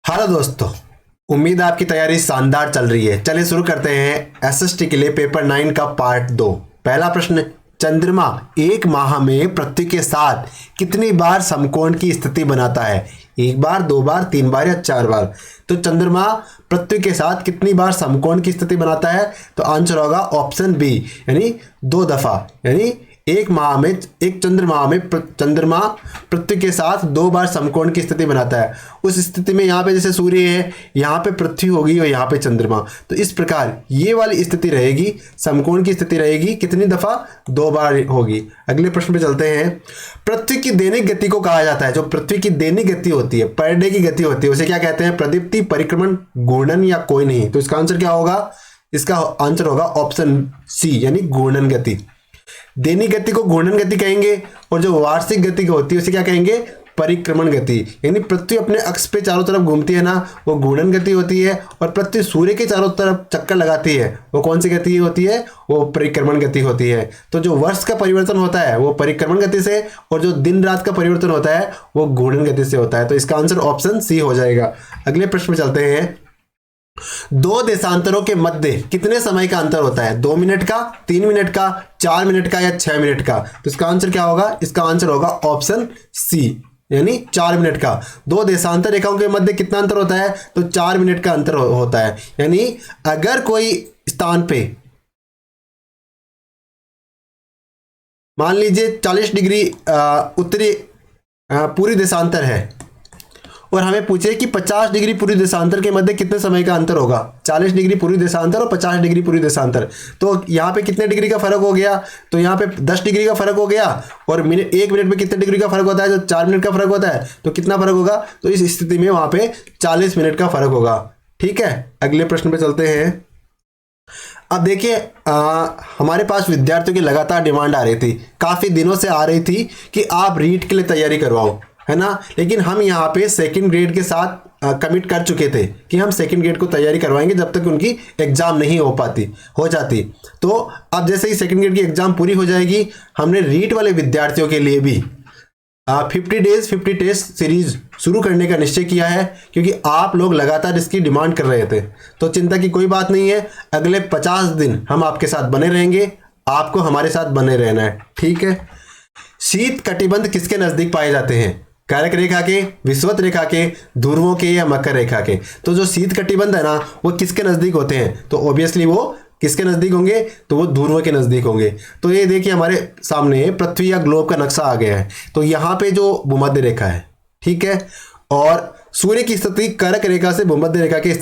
Hello दोस्तों। उम्मीद है आपकी तैयारी शानदार चल रही है। चलिए शुरू करते हैं एसएसटी के लिए पेपर 9 का पार्ट 2। पहला प्रश्न, चंद्रमा एक माह में पृथ्वी के साथ कितनी बार समकोण की स्थिति बनाता है? एक बार, दो बार, तीन बार या चार बार? तो चंद्रमा पृथ्वी के साथ कितनी बार समकोण की स्थिति बनाता है? तो आंसर होगा ऑप्शन बी, यानी दो दफा। यानी एक चंद्रमा पृथ्वी के साथ दो बार समकोण की स्थिति बनाता है। उस स्थिति में यहाँ पे जैसे सूर्य है, यहाँ पे पृथ्वी होगी और यहाँ पे चंद्रमा, तो इस प्रकार ये वाली स्थिति रहेगी, समकोण की स्थिति रहेगी। कितनी दफा? दो बार होगी। अगले प्रश्न पे चलते हैं। पृथ्वी की दैनिक गति को कहा जाता है, जो पृथ्वी की दैनिक गति होती है, पर डे की गति होती है, उसे क्या कहते हैं? प्रदीप्ति, परिक्रमण, घूर्णन या कोई नहीं? तो इसका आंसर क्या होगा? इसका आंसर होगा ऑप्शन सी, यानी घूर्णन गति। दैनिक गति को घूर्णन गति कहेंगे और जो वार्षिक गति होती है उसे क्या कहेंगे? परिक्रमण गति। यानी पृथ्वी अपने अक्ष पे चारों तरफ घूमती है ना, वो घूर्णन गति होती है। और पृथ्वी सूर्य के चारों तरफ चक्कर लगाती है, वो कौन सी गति होती है? वो परिक्रमण गति होती है। तो जो वर्ष का परिवर्तन होता है वो परिक्रमण गति से, और जो दिन रात का परिवर्तन होता है वो घूर्णन गति से होता है। तो इसका आंसर ऑप्शन सी हो जाएगा। अगले प्रश्न में चलते हैं। दो देशांतरों के मध्य कितने समय का अंतर होता है? 2 मिनट का, 3 मिनट का, 4 मिनट का या 6 मिनट का? तो इसका आंसर क्या होगा? इसका आंसर होगा ऑप्शन सी, यानी 4 मिनट का। दो देशांतर रेखाओं के मध्य कितना अंतर होता है? तो 4 मिनट का अंतर होता है। यानी अगर कोई स्थान पे मान लीजिए 40 डिग्री उत्तरी पूरी देशांतर है और हमें पूछे कि 50 डिग्री पूर्वी देशांतर के मध्य कितने समय का अंतर होगा? 40 डिग्री पूर्वी देशांतर और 50 डिग्री पूर्वी देशांतर, तो यहाँ पे कितने डिग्री का फर्क हो गया? तो यहाँ पे 10 डिग्री का फर्क हो गया। और एक मिनट में कितने डिग्री का फर्क होता है? जो 4 मिनट का फर्क होता है, तो कितना फर्क होगा? तो इस स्थिति में वहां पे 40 मिनट का फर्क होगा। ठीक है, अगले प्रश्न पे चलते हैं। अब देखिए, हमारे पास विद्यार्थियों की लगातार डिमांड आ रही थी, काफी दिनों से आ रही थी कि आप रीट के लिए तैयारी करवाओ, है ना। लेकिन हम यहाँ पे सेकंड ग्रेड के साथ कमिट कर चुके थे कि हम सेकंड ग्रेड को तैयारी करवाएंगे जब तक उनकी एग्जाम नहीं हो जाती। तो अब जैसे ही सेकंड ग्रेड की एग्जाम पूरी हो जाएगी, हमने रीट वाले विद्यार्थियों के लिए भी 50 डेज 50 टेस्ट सीरीज शुरू करने का निश्चय किया है, क्योंकि आप लोग लगातार इसकी डिमांड कर रहे थे। तो चिंता की कोई बात नहीं है, अगले 50 दिन हम आपके साथ बने रहेंगे, आपको हमारे साथ बने रहना है। ठीक है। शीत कटिबंध किसके नजदीक पाए जाते हैं? कर्क रेखा के, विषुवत रेखा के, ध्रुवों के या मकर रेखा के? तो जो शीत कटिबंध है ना, वो किसके नजदीक होते हैं? तो ऑब्वियसली वो किसके नजदीक होंगे? तो वो ध्रुव के नजदीक होंगे। तो ये देखिए, हमारे सामने पृथ्वी या ग्लोब का नक्शा आ गया है। तो यहाँ पे जो भूमध्य रेखा है, ठीक है, और सूर्य की स्थिति कर्क रेखा से भूमध्य रेखा के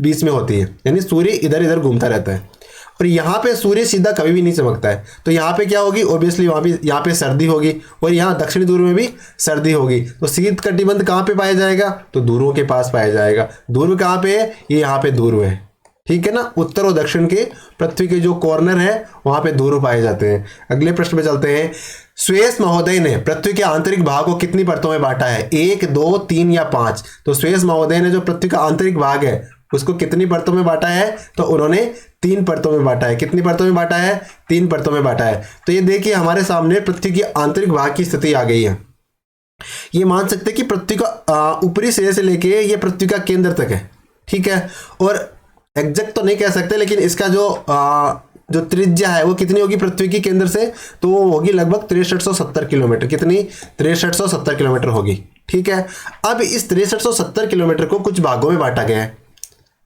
बीच में होती है, यानी सूर्य इधर इधर घूमता रहता है। और यहाँ पे सूर्य सीधा कभी भी नहीं चमकता है। तो यहाँ पे क्या होगी? ऑब्वियसली वहाँ भी यहाँ पे सर्दी होगी, और यहाँ दक्षिणी ध्रुव में भी सर्दी होगी। तो शीत कटिबंध कहाँ पे पाया जाएगा? तो ध्रुवों के पास पाया जाएगा। ध्रुव कहाँ पे है? ये यहाँ पे ध्रुव है, ठीक है ना। उत्तर और दक्षिण के पृथ्वी के जो कॉर्नर है वहां पे ध्रुव पाए जाते हैं। अगले प्रश्न पे चलते हैं। स्वेस महोदय ने पृथ्वी के आंतरिक भाग को कितनी परतों में बांटा है? 1, 2, 3 या 5? तो स्वेस महोदय ने जो पृथ्वी का आंतरिक भाग है उसको कितनी परतों में बांटा है? तो उन्होंने 3 परतों में बांटा है। कितनी परतों में बांटा है? 3 परतों में बांटा है। तो ये देखिए, हमारे सामने पृथ्वी की आंतरिक भाग की स्थिति आ गई है। ये मान सकते हैं कि पृथ्वी का ऊपरी सिरे से लेके ये पृथ्वी का केंद्र तक है, ठीक है। और एग्जैक्ट तो नहीं कह सकते, लेकिन इसका जो त्रिज्या है वो कितनी होगी पृथ्वी की केंद्र से? तो वो होगी लगभग 6370 किलोमीटर। कितनी? 6370 किलोमीटर होगी, ठीक है। अब इस 6370 किलोमीटर को कुछ भागों में बांटा गया है,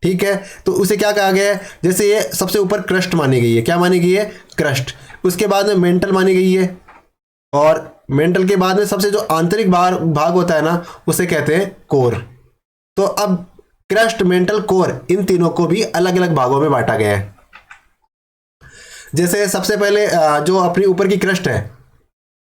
ठीक है। तो उसे क्या कहा गया है? जैसे ये सबसे ऊपर क्रस्ट मानी गई है। क्या मानी गई है? क्रस्ट। उसके बाद में मेंटल मानी गई है, और मेंटल के बाद में सबसे जो आंतरिक भाग होता है ना, उसे कहते हैं कोर। तो अब क्रस्ट, मेंटल, कोर, इन तीनों को भी अलग अलग भागों में बांटा गया है। जैसे सबसे पहले जो अपनी ऊपर की क्रस्ट है,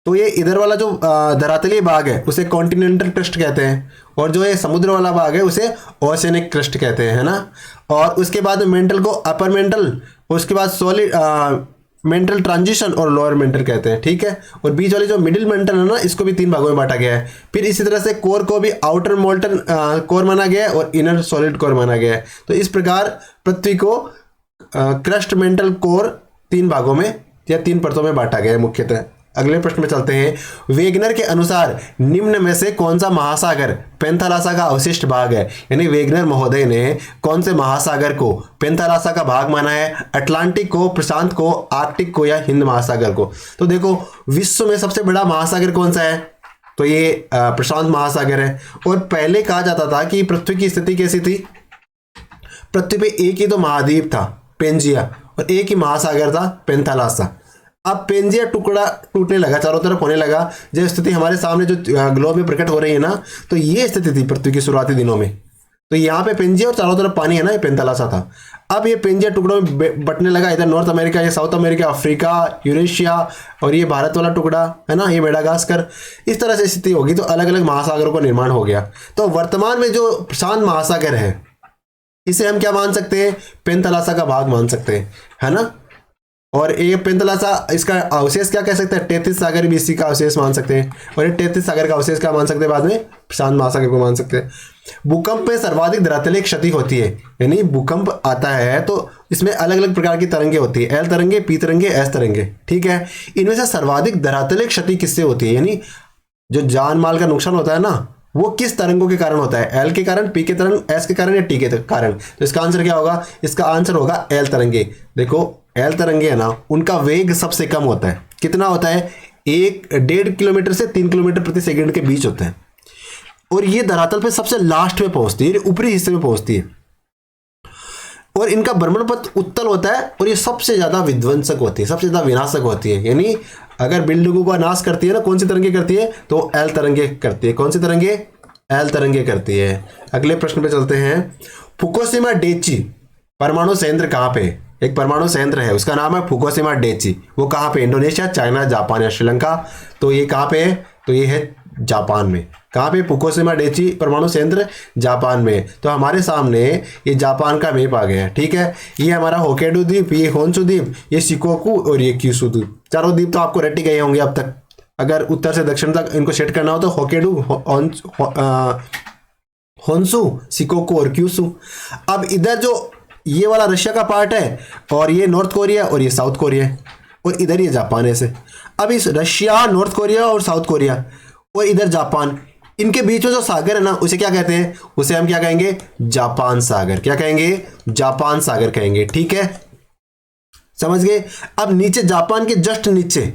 तो ये इधर वाला जो धरातलीय भाग है उसे कॉन्टिनेंटल क्रस्ट कहते हैं, और जो ये समुद्र वाला भाग है उसे ओशियनिक क्रस्ट कहते हैं, है ना। और उसके बाद मेंटल को अपर मेंटल, उसके बाद सॉलिड मेंटल ट्रांजिशन और लोअर मेंटल कहते हैं, ठीक है। और बीच वाली जो मिडिल मेंटल है ना, इसको भी 3 भागों में बांटा गया है। फिर इसी तरह से कोर को भी आउटर मोल्टन कोर माना गया है और इनर सॉलिड कोर माना गया है। तो इस प्रकार पृथ्वी को क्रस्ट, मेंटल, कोर 3 भागों में या 3 परतों में बांटा गया है मुख्यतः। अगले प्रश्न में चलते हैं। वेगनर के अनुसार निम्न में से कौन सा महासागर पेंथालासा का अवशिष्ट भाग है? यानी वेगनर महोदय ने कौन से महासागर को पेंथालासा का भाग माना है? अटलांटिक को, प्रशांत को, आर्कटिक को या हिंद महासागर को? तो देखो, विश्व में सबसे बड़ा महासागर कौन सा है? तो ये प्रशांत महासागर है। और पहले कहा जाता था कि पृथ्वी की स्थिति कैसी थी? पृथ्वी पे एक ही तो महाद्वीप था, पेंजिया, और एक ही महासागर था, पेंथालासा। अब पेंजिया टुकड़ा टूटने लगा, चारों तरफ होने लगा। जो स्थिति हमारे सामने जो ग्लोब में प्रकट हो रही है ना, तो ये स्थिति थी पृथ्वी की शुरुआती दिनों में। तो यहाँ पे पेंजिया और चारों तरफ पानी है ना, ये पेंथालासा था। अब ये पेंजिया टुकड़ों में बंटने लगा, इधर नॉर्थ अमेरिका, ये साउथ अमेरिका, अफ्रीका, यूरेशिया, और ये भारत वाला टुकड़ा है ना, ये मेडागास्कर। इस तरह से स्थिति होगी तो अलग अलग महासागरों का निर्माण हो गया। तो वर्तमान में जो प्रशांत महासागर है, इसे हम क्या मान सकते हैं? पेंथालासा का भाग मान सकते हैं, है ना। और ये पेंथालासा, इसका अवशेष क्या कह सकते हैं? 33 सागर भी इसी का अवशेष मान सकते हैं। और ये 33 सागर का अवशेष क्या मान सकते हैं? बाद में प्रशांत महासागर को मान सकते हैं। भूकंप में सर्वाधिक धरातलीय क्षति होती है, यानी भूकंप आता है तो इसमें अलग अलग प्रकार की तरंगे होती है, एल तरंगे, पी तरंगे, एस तरंगे, ठीक है। इनमें से सर्वाधिक धरातलीय क्षति किससे होती है? यानी जो जान माल का नुकसान होता है ना, वो किस तरंगों के कारण होता है? एल के कारण, पी के तरंग, एस के कारण या टी के कारण? तो इसका आंसर क्या होगा? इसका आंसर होगा एल तरंगे। देखो, एल तरंगे है ना, उनका वेग सबसे कम होता है। कितना होता है? 1.5 किलोमीटर से 3 किलोमीटर प्रति सेकंड के बीच होता है। और ये धरातल पे सबसे लास्ट में पहुंचती है, ऊपरी हिस्से में पहुंचती है। और इनका भ्रमण पथ उत्तल होता है, और ये सबसे ज्यादा विध्वंसक होती है, सबसे ज्यादा विनाशक होती है। यानी अगर बिल्डिंगों का नाश करती है ना, कौन सी तरंगे करती है? तो एल तरंगे करती है। कौन सी तरंगे? एल तरंगे करती है। अगले प्रश्न पे चलते हैं। फुकुशिमा डेची परमाणु संयंत्र कहाँ पे? एक परमाणु संयंत्र है, उसका नाम है फुकुशिमा डेची। वो कहाँ पे? इंडोनेशिया, चाइना, जापान या श्रीलंका? तो ये कहाँ पे है? तो ये है जापान में। कहाँ पे? फुकुशिमा डेची परमाणु संयंत्र जापान में। तो हमारे सामने ये जापान का मैप आ गया है, ठीक है। ये हमारा होक्काइडो द्वीप, ये होन्शु द्वीप, ये शिकोकू और ये क्यूशु द्वीप। चारों द्वीप तो आपको रट गए होंगे अब तक। अगर उत्तर से दक्षिण तक इनको सेट करना हो तो होक्काइडो, होन्शु, शिकोकू और क्यूशु। अब इधर जो ये वाला रशिया का पार्ट है, और ये नॉर्थ कोरिया, और ये साउथ कोरिया है, और इधर ये जापान है से। अब इस रशिया, नॉर्थ कोरिया और साउथ कोरिया और इधर जापान, इनके बीच में जो सागर है ना, उसे क्या कहते हैं? उसे हम क्या कहेंगे? जापान सागर। क्या कहेंगे? जापान सागर कहेंगे, ठीक है, समझ गए। अब नीचे जापान के जस्ट नीचे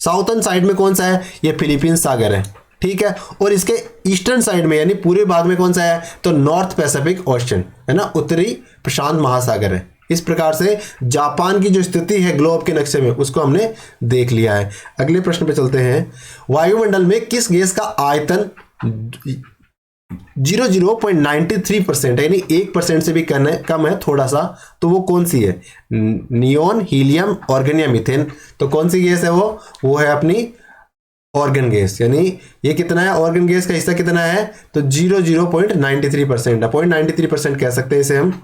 साउथर्न साइड में कौन सा है? ये फिलीपींस सागर है, ठीक है। और इसके ईस्टर्न साइड में यानी पूरे भाग में कौन सा है? तो नॉर्थ पैसिफिक ओशन है ना, उत्तरी प्रशांत महासागर है। इस प्रकार से जापान की जो स्थिति है ग्लोब के नक्शे में, उसको हमने देख लिया है। अगले प्रश्न पे चलते हैं। वायुमंडल में किस गैस का आयतन 0.93% है, यानी 1% से भी कम है थोड़ा सा? तो वो कौन सी है? नियोन, हीलियम, ऑर्गन या मीथेन? तो कौन सी गैस है वो है अपनी ऑर्गन गैस। यानी ये कितना है? ऑर्गन गैस का हिस्सा कितना है? तो 0.93% है, 0.93% कह सकते हैं इसे हम।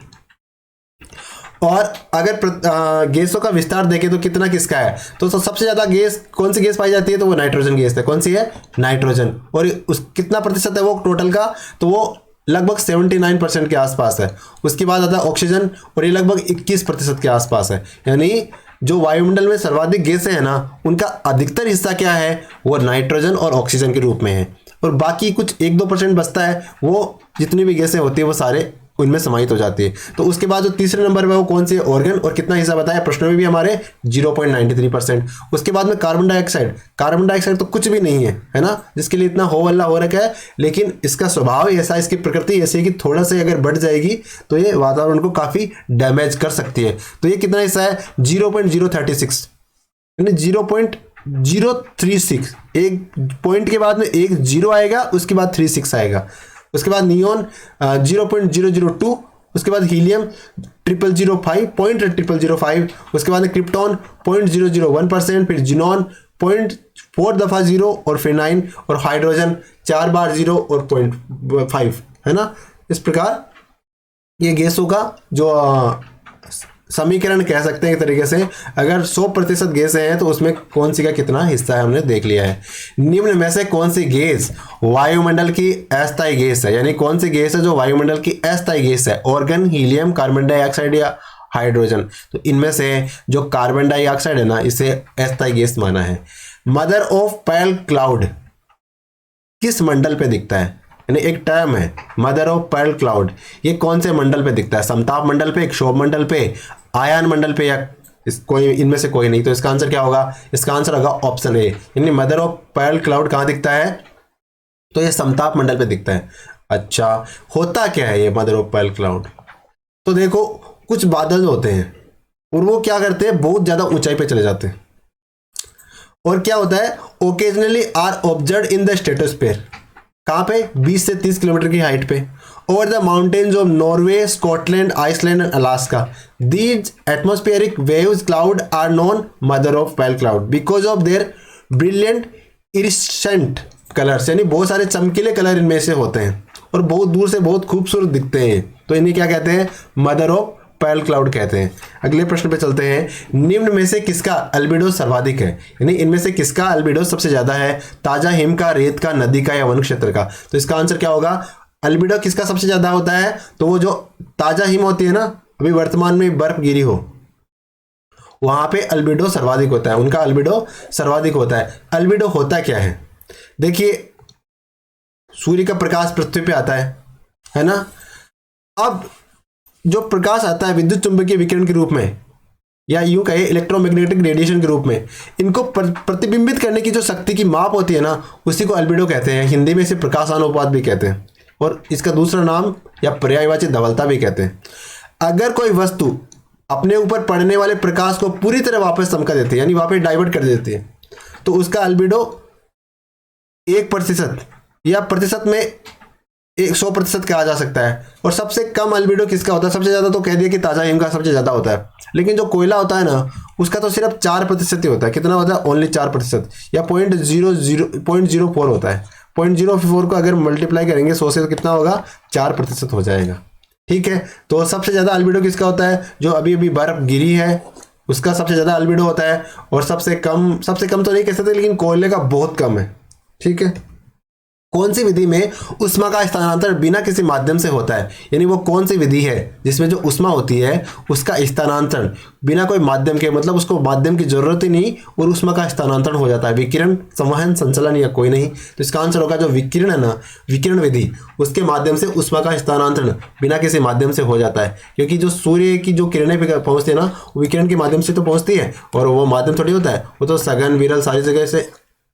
और अगर गैसों का विस्तार देखें तो कितना किसका है? तो सबसे ज्यादा गैस कौन सी गैस पाई जाती है? तो वो नाइट्रोजन गैस है। कौन सी है? नाइट्रोजन। और उस कितना प्रतिशत है वो टोटल का? तो वो लगभग 79% के आसपास है। उसके बाद आता है ऑक्सीजन, और ये लगभग 21% के आसपास है। यानी जो वायुमंडल में सर्वाधिक गैसें हैं ना, उनका अधिकतर हिस्सा क्या है? वो नाइट्रोजन और ऑक्सीजन के रूप में है। और बाकी कुछ 1-2% बचता है, वो जितनी भी गैसें होती है वो सारे उनमें समाहित हो जाती है। तो उसके बाद जो तीसरे नंबर पे वो कौन सी है? ऑर्गन। और कितना हिस्सा बताया प्रश्न में भी हमारे? 0.93%। उसके बाद में कार्बन डाइऑक्साइड। कार्बन डाइऑक्साइड तो कुछ भी नहीं है ना, जिसके लिए इतना हो हल्ला हो रखा है। लेकिन इसका स्वभाव ऐसा, इसकी प्रकृति ऐसी है कि थोड़ा सा अगर बढ़ जाएगी तो ये वातावरण को काफी डैमेज कर सकती है। तो ये कितना हिस्सा है? 0.036, यानी 0.036। एक पॉइंट के बाद में एक जीरो आएगा, उसके बाद 36 आएगा। उसके बाद नियोन 0.002, उसके बाद हीलियम 0.005, उसके बाद क्रिप्टॉन 0.001%, फिर जिनॉन 0.4 दफा 0 और फिर 9, और हाइड्रोजन 4 बार 0 और 0.5, है ना। इस प्रकार ये गैसों का जो समीकरण कह सकते हैं एक तरीके से। अगर 100% गैसें हैं तो उसमें कौन सी का कितना हिस्सा है हमने देख लिया है। निम्न में से कौन सी गैस वायुमंडल की अस्थायी गैस है? यानी कौन सी गैस है जो वायुमंडल की अस्थायी गैस है? ऑर्गन, हीलियम, कार्बन डाइऑक्साइड या हाइड्रोजन? तो इनमें से जो कार्बन डाइऑक्साइड है ना, इसे अस्थायी गैस माना है। मदर ऑफ पर्ल क्लाउड किस मंडल पे दिखता है? यानी एक टर्म है मदर ऑफ पर्ल क्लाउड, ये कौन से मंडल पे दिखता है? समताप मंडल पे, क्षोभ मंडल पे, आयन मंडल पे, या कोई इनमें से कोई नहीं। तो इसका आंसर क्या होगा? इसका आंसर होगा ऑप्शन ए, यानी मदर ऑफ पर्ल क्लाउड कहाँ दिखता है? तो ये समताप मंडल पे दिखता है। अच्छा, होता क्या है ये मदर ऑफ पर्ल क्लाउड? तो देखो, कुछ बादल होते हैं और वो क्या करते हैं, बहुत ज्यादा ऊंचाई पे चले जाते हैं। और क्या होता है, occasionally are observe in the stratosphere, कहाँ पे? 20 से 30 किलोमीटर की हाइट पे, over the mountains of Norway, Scotland, Iceland and Alaska. These atmospheric waves cloud are known mother of pearl cloud because of their brilliant iridescent colours, यानी बहुत सारे चमकीले colour इनमें से होते हैं और बहुत दूर से बहुत खूबसूरत दिखते हैं। तो इन्हें क्या कहते हैं? मदर ऑफ पर्ल क्लाउड कहते हैं। अगले प्रश्न पे चलते हैं। निम्न में से किसका अल्बिडो सर्वाधिक है? यानी इनमें से किसका अल्बिडो सबसे ज्यादा है? ताजा हिम का, रेत का, नदी का या वन क्षेत्र का? तो इसका आंसर क्या होगा? अल्बिडो किसका सबसे ज्यादा होता है? तो वो जो ताजा हिम होती है ना, अभी वर्तमान में बर्फ गिरी हो, वहां पे अल्बिडो सर्वाधिक होता है, उनका अल्बिडो सर्वाधिक होता है। अल्बिडो होता क्या है? देखिए, सूर्य का प्रकाश पृथ्वी पे आता है ना। अब जो प्रकाश आता है विद्युत चुंबकीय विकिरण के रूप में, या यूं कहे इलेक्ट्रोमैग्नेटिक रेडिएशन के रूप में, इनको प्रतिबिंबित करने की जो शक्ति की माप होती है ना, उसी को अल्बिडो कहते हैं। हिंदी में इसे प्रकाशानुपात भी कहते हैं और इसका दूसरा नाम या पर्यायवाची धवलता भी कहते हैं। अगर कोई वस्तु अपने ऊपर पड़ने वाले प्रकाश को पूरी तरह वापस चमका देती है, यानी वापस डाइवर्ट कर देती है, तो उसका अल्बिडो 1% या प्रतिशत में 100% कहा जा सकता है। और सबसे कम अल्बिडो किसका होता है? सबसे ज्यादा तो कह दिया कि ताजा हिम का सबसे ज्यादा होता है, लेकिन जो कोयला होता है ना, उसका तो सिर्फ 4% ही होता है। कितना होता है? ओनली 4%, या 0.04 होता है। 0.04 को अगर मल्टीप्लाई करेंगे 100 से तो कितना होगा? 4% हो जाएगा। ठीक है, तो सबसे ज्यादा अल्बिडो किसका होता है? जो अभी अभी बर्फ गिरी है उसका सबसे ज्यादा अल्बिडो होता है। और सबसे कम तो नहीं कह सकते, लेकिन कोयले का बहुत कम है। ठीक है, कौन सी विधि में उष्मा का स्थानांतरण बिना किसी माध्यम से होता है? यानी वो कौन सी विधि है जिसमें जो उष्मा होती है उसका स्थानांतरण बिना कोई माध्यम के, मतलब उसको माध्यम की जरूरत ही नहीं और उष्मा का स्थानांतरण हो जाता है? विकिरण, संवहन, संचलन या कोई नहीं। तो इसका आंसर होगा जो विकिरण है ना, विकिरण विधि, उसके माध्यम से उष्मा का स्थानांतरण बिना किसी माध्यम से हो जाता है। क्योंकि जो सूर्य की जो किरणें पहुंचती है ना, वो विकिरण के माध्यम से तो पहुंचती है, और वो माध्यम थोड़ी होता है, वो तो सघन, विरल सारी जगह से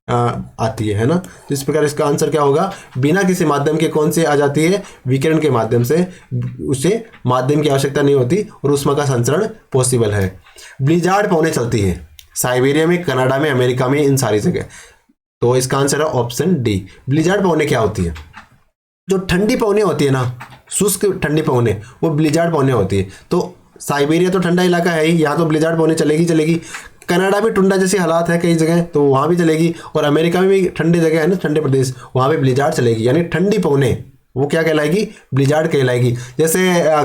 आती है ना। तो इस प्रकार इसका आंसर क्या होगा? बिना किसी माध्यम के कौन से आ जाती है? विकिरण के माध्यम से, उसे माध्यम की आवश्यकता नहीं होती और उष्मा का संचरण पॉसिबल है। ब्लिजार्ड पौने चलती है साइबेरिया में, कनाडा में, अमेरिका में, इन सारी जगह। तो इसका आंसर है ऑप्शन डी। ब्लिजार्ड पौने क्या होती है? जो ठंडी पौने होती है ना, शुष्क ठंडी पौने, वो ब्लिजार्ड पौने होती है। तो साइबेरिया तो ठंडा इलाका है ही, यहाँ तो ब्लिजार्ड पौने चलेगी। कनाडा में टुंडा जैसी हालात है कई जगह, तो वहाँ भी चलेगी। और अमेरिका में भी ठंडी जगह है ना, ठंडे प्रदेश, वहाँ पे ब्लिजार्ड चलेगी। यानी ठंडी पौने वो क्या कहलाएगी? ब्लिजार्ड कहलाएगी। जैसे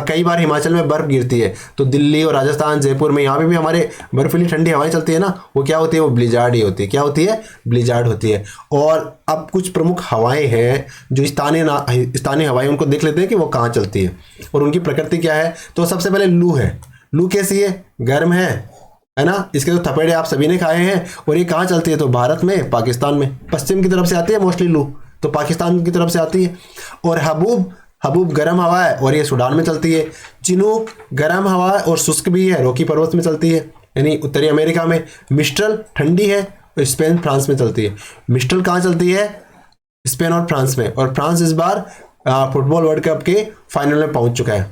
कई बार हिमाचल में बर्फ गिरती है, तो दिल्ली और राजस्थान, जयपुर में, यहाँ पे भी हमारे बर्फीली ठंडी हवाएं चलती है ना, वो क्या होती है? वो ब्लिजार्ड ही होती है। क्या होती है? ब्लिजार्ड होती है। और अब कुछ प्रमुख हवाएं हैं जो स्थानीय हवाएं, उनको देख लेते हैं कि वो कहाँ चलती है और उनकी प्रकृति क्या है। तो सबसे पहले लू है। लू कैसी है? गर्म है ना। इसके तो थपेड़े आप सभी ने खाए हैं। और ये कहाँ चलती है? तो भारत में, पाकिस्तान में, पश्चिम की तरफ से आती है मोस्टली लू, तो पाकिस्तान की तरफ से आती है। और हबूब गर्म हवा है और ये सूडान में चलती है। चिनूक गर्म हवा है और शुष्क भी है, रॉकी पर्वत में चलती है, यानी उत्तरी अमेरिका में। मिस्ट्रल ठंडी है और स्पेन, फ्रांस में चलती है। मिस्ट्रल कहाँ चलती है? स्पेन और फ्रांस में। और फ्रांस इस बार फुटबॉल वर्ल्ड कप के फाइनल में पहुंच चुका है।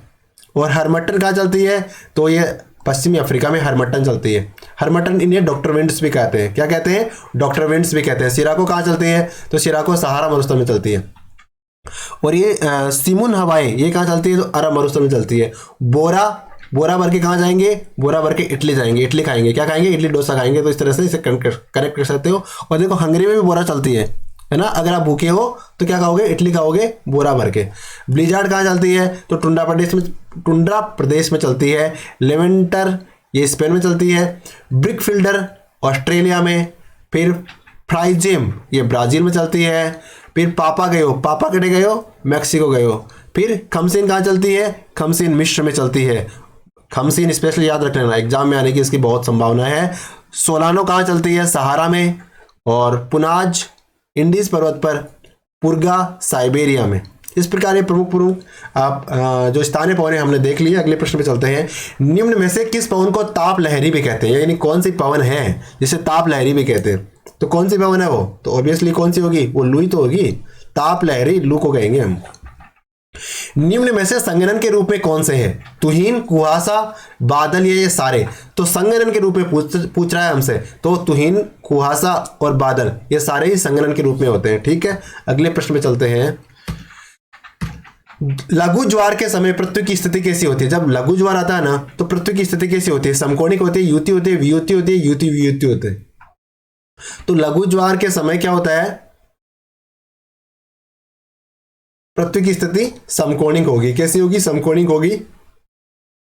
और हरमट्टन कहाँ चलती है? तो ये पश्चिमी अफ्रीका में हरमट्टन चलती है। हरमट्टन, इन्हें डॉक्टर विंड्स भी कहते हैं। क्या कहते हैं? डॉक्टर विंड्स भी कहते हैं। सिराको कहाँ चलती है? तो सिराको सहारा मरुस्थल में चलती है। और ये सिमुन हवाएं, ये कहाँ चलती है? तो अरब मरुस्थल में चलती है। बोरा भर के कहाँ जाएंगे? बोरा भर के इटली जाएंगे। इटली खाएंगे, क्या खाएंगे? इडली डोसा खाएंगे। तो इस तरह से इसे कनेक्ट कर सकते हो। और देखो, हंगरी में भी बोरा चलती है ना। अगर आप भूखे हो तो क्या खाओगे? इडली खाओगे बोरा भर के। ब्लिजार्ड कहाँ चलती है? तो टुंड्रा प्रदेश में चलती है। लेवेंटर, ये स्पेन में चलती है। ब्रिकफिल्डर ऑस्ट्रेलिया में। फिर फ्राइजेम, ये ब्राजील में चलती है। फिर पापा कटे गए हो, मैक्सिको गए हो। फिर खमसीन कहाँ चलती है? खमसीन मिस्र में चलती है। खमसीन स्पेशली याद रखना, एग्जाम में आने की इसकी बहुत संभावना है। सोलानो कहाँ चलती है? सहारा में। और पुनाज इंडीज पर्वत पर, पुरगा साइबेरिया में। इस प्रकार ये प्रमुख प्रमुख आप जो स्थानीय पवन है हमने देख लिए। अगले प्रश्न पे चलते हैं। निम्न में से किस पवन को ताप लहरी भी कहते हैं, यानी कौन सी पवन है जिसे ताप लहरी भी कहते हैं? तो कौन सी पवन है वो? तो ऑब्वियसली कौन सी होगी? वो लू ही तो होगी। ताप लहरी लू को कहेंगे हम। निम्न में से संघनन के रूप में कौन से है? तुहिन, कुहासा, बादल, ये सारे। तो संघनन के रूप में पूछ रहा है हमसे, तो तुहिन, कुहासा और बादल ये सारे ही संघनन के रूप में होते हैं। ठीक है, अगले प्रश्न में चलते हैं। लघु ज्वार के समय पृथ्वी की स्थिति कैसी होती है? जब लघु ज्वार आता है ना तो पृथ्वी की स्थिति कैसी होती है? समकोणिक होती है, युति होती है, वियुति होती है, युति वियुति होती है। तो लघु ज्वार के समय क्या होता है? पृथ्वी की स्थिति समकोणिक होगी। कैसी होगी? समकोणिक होगी।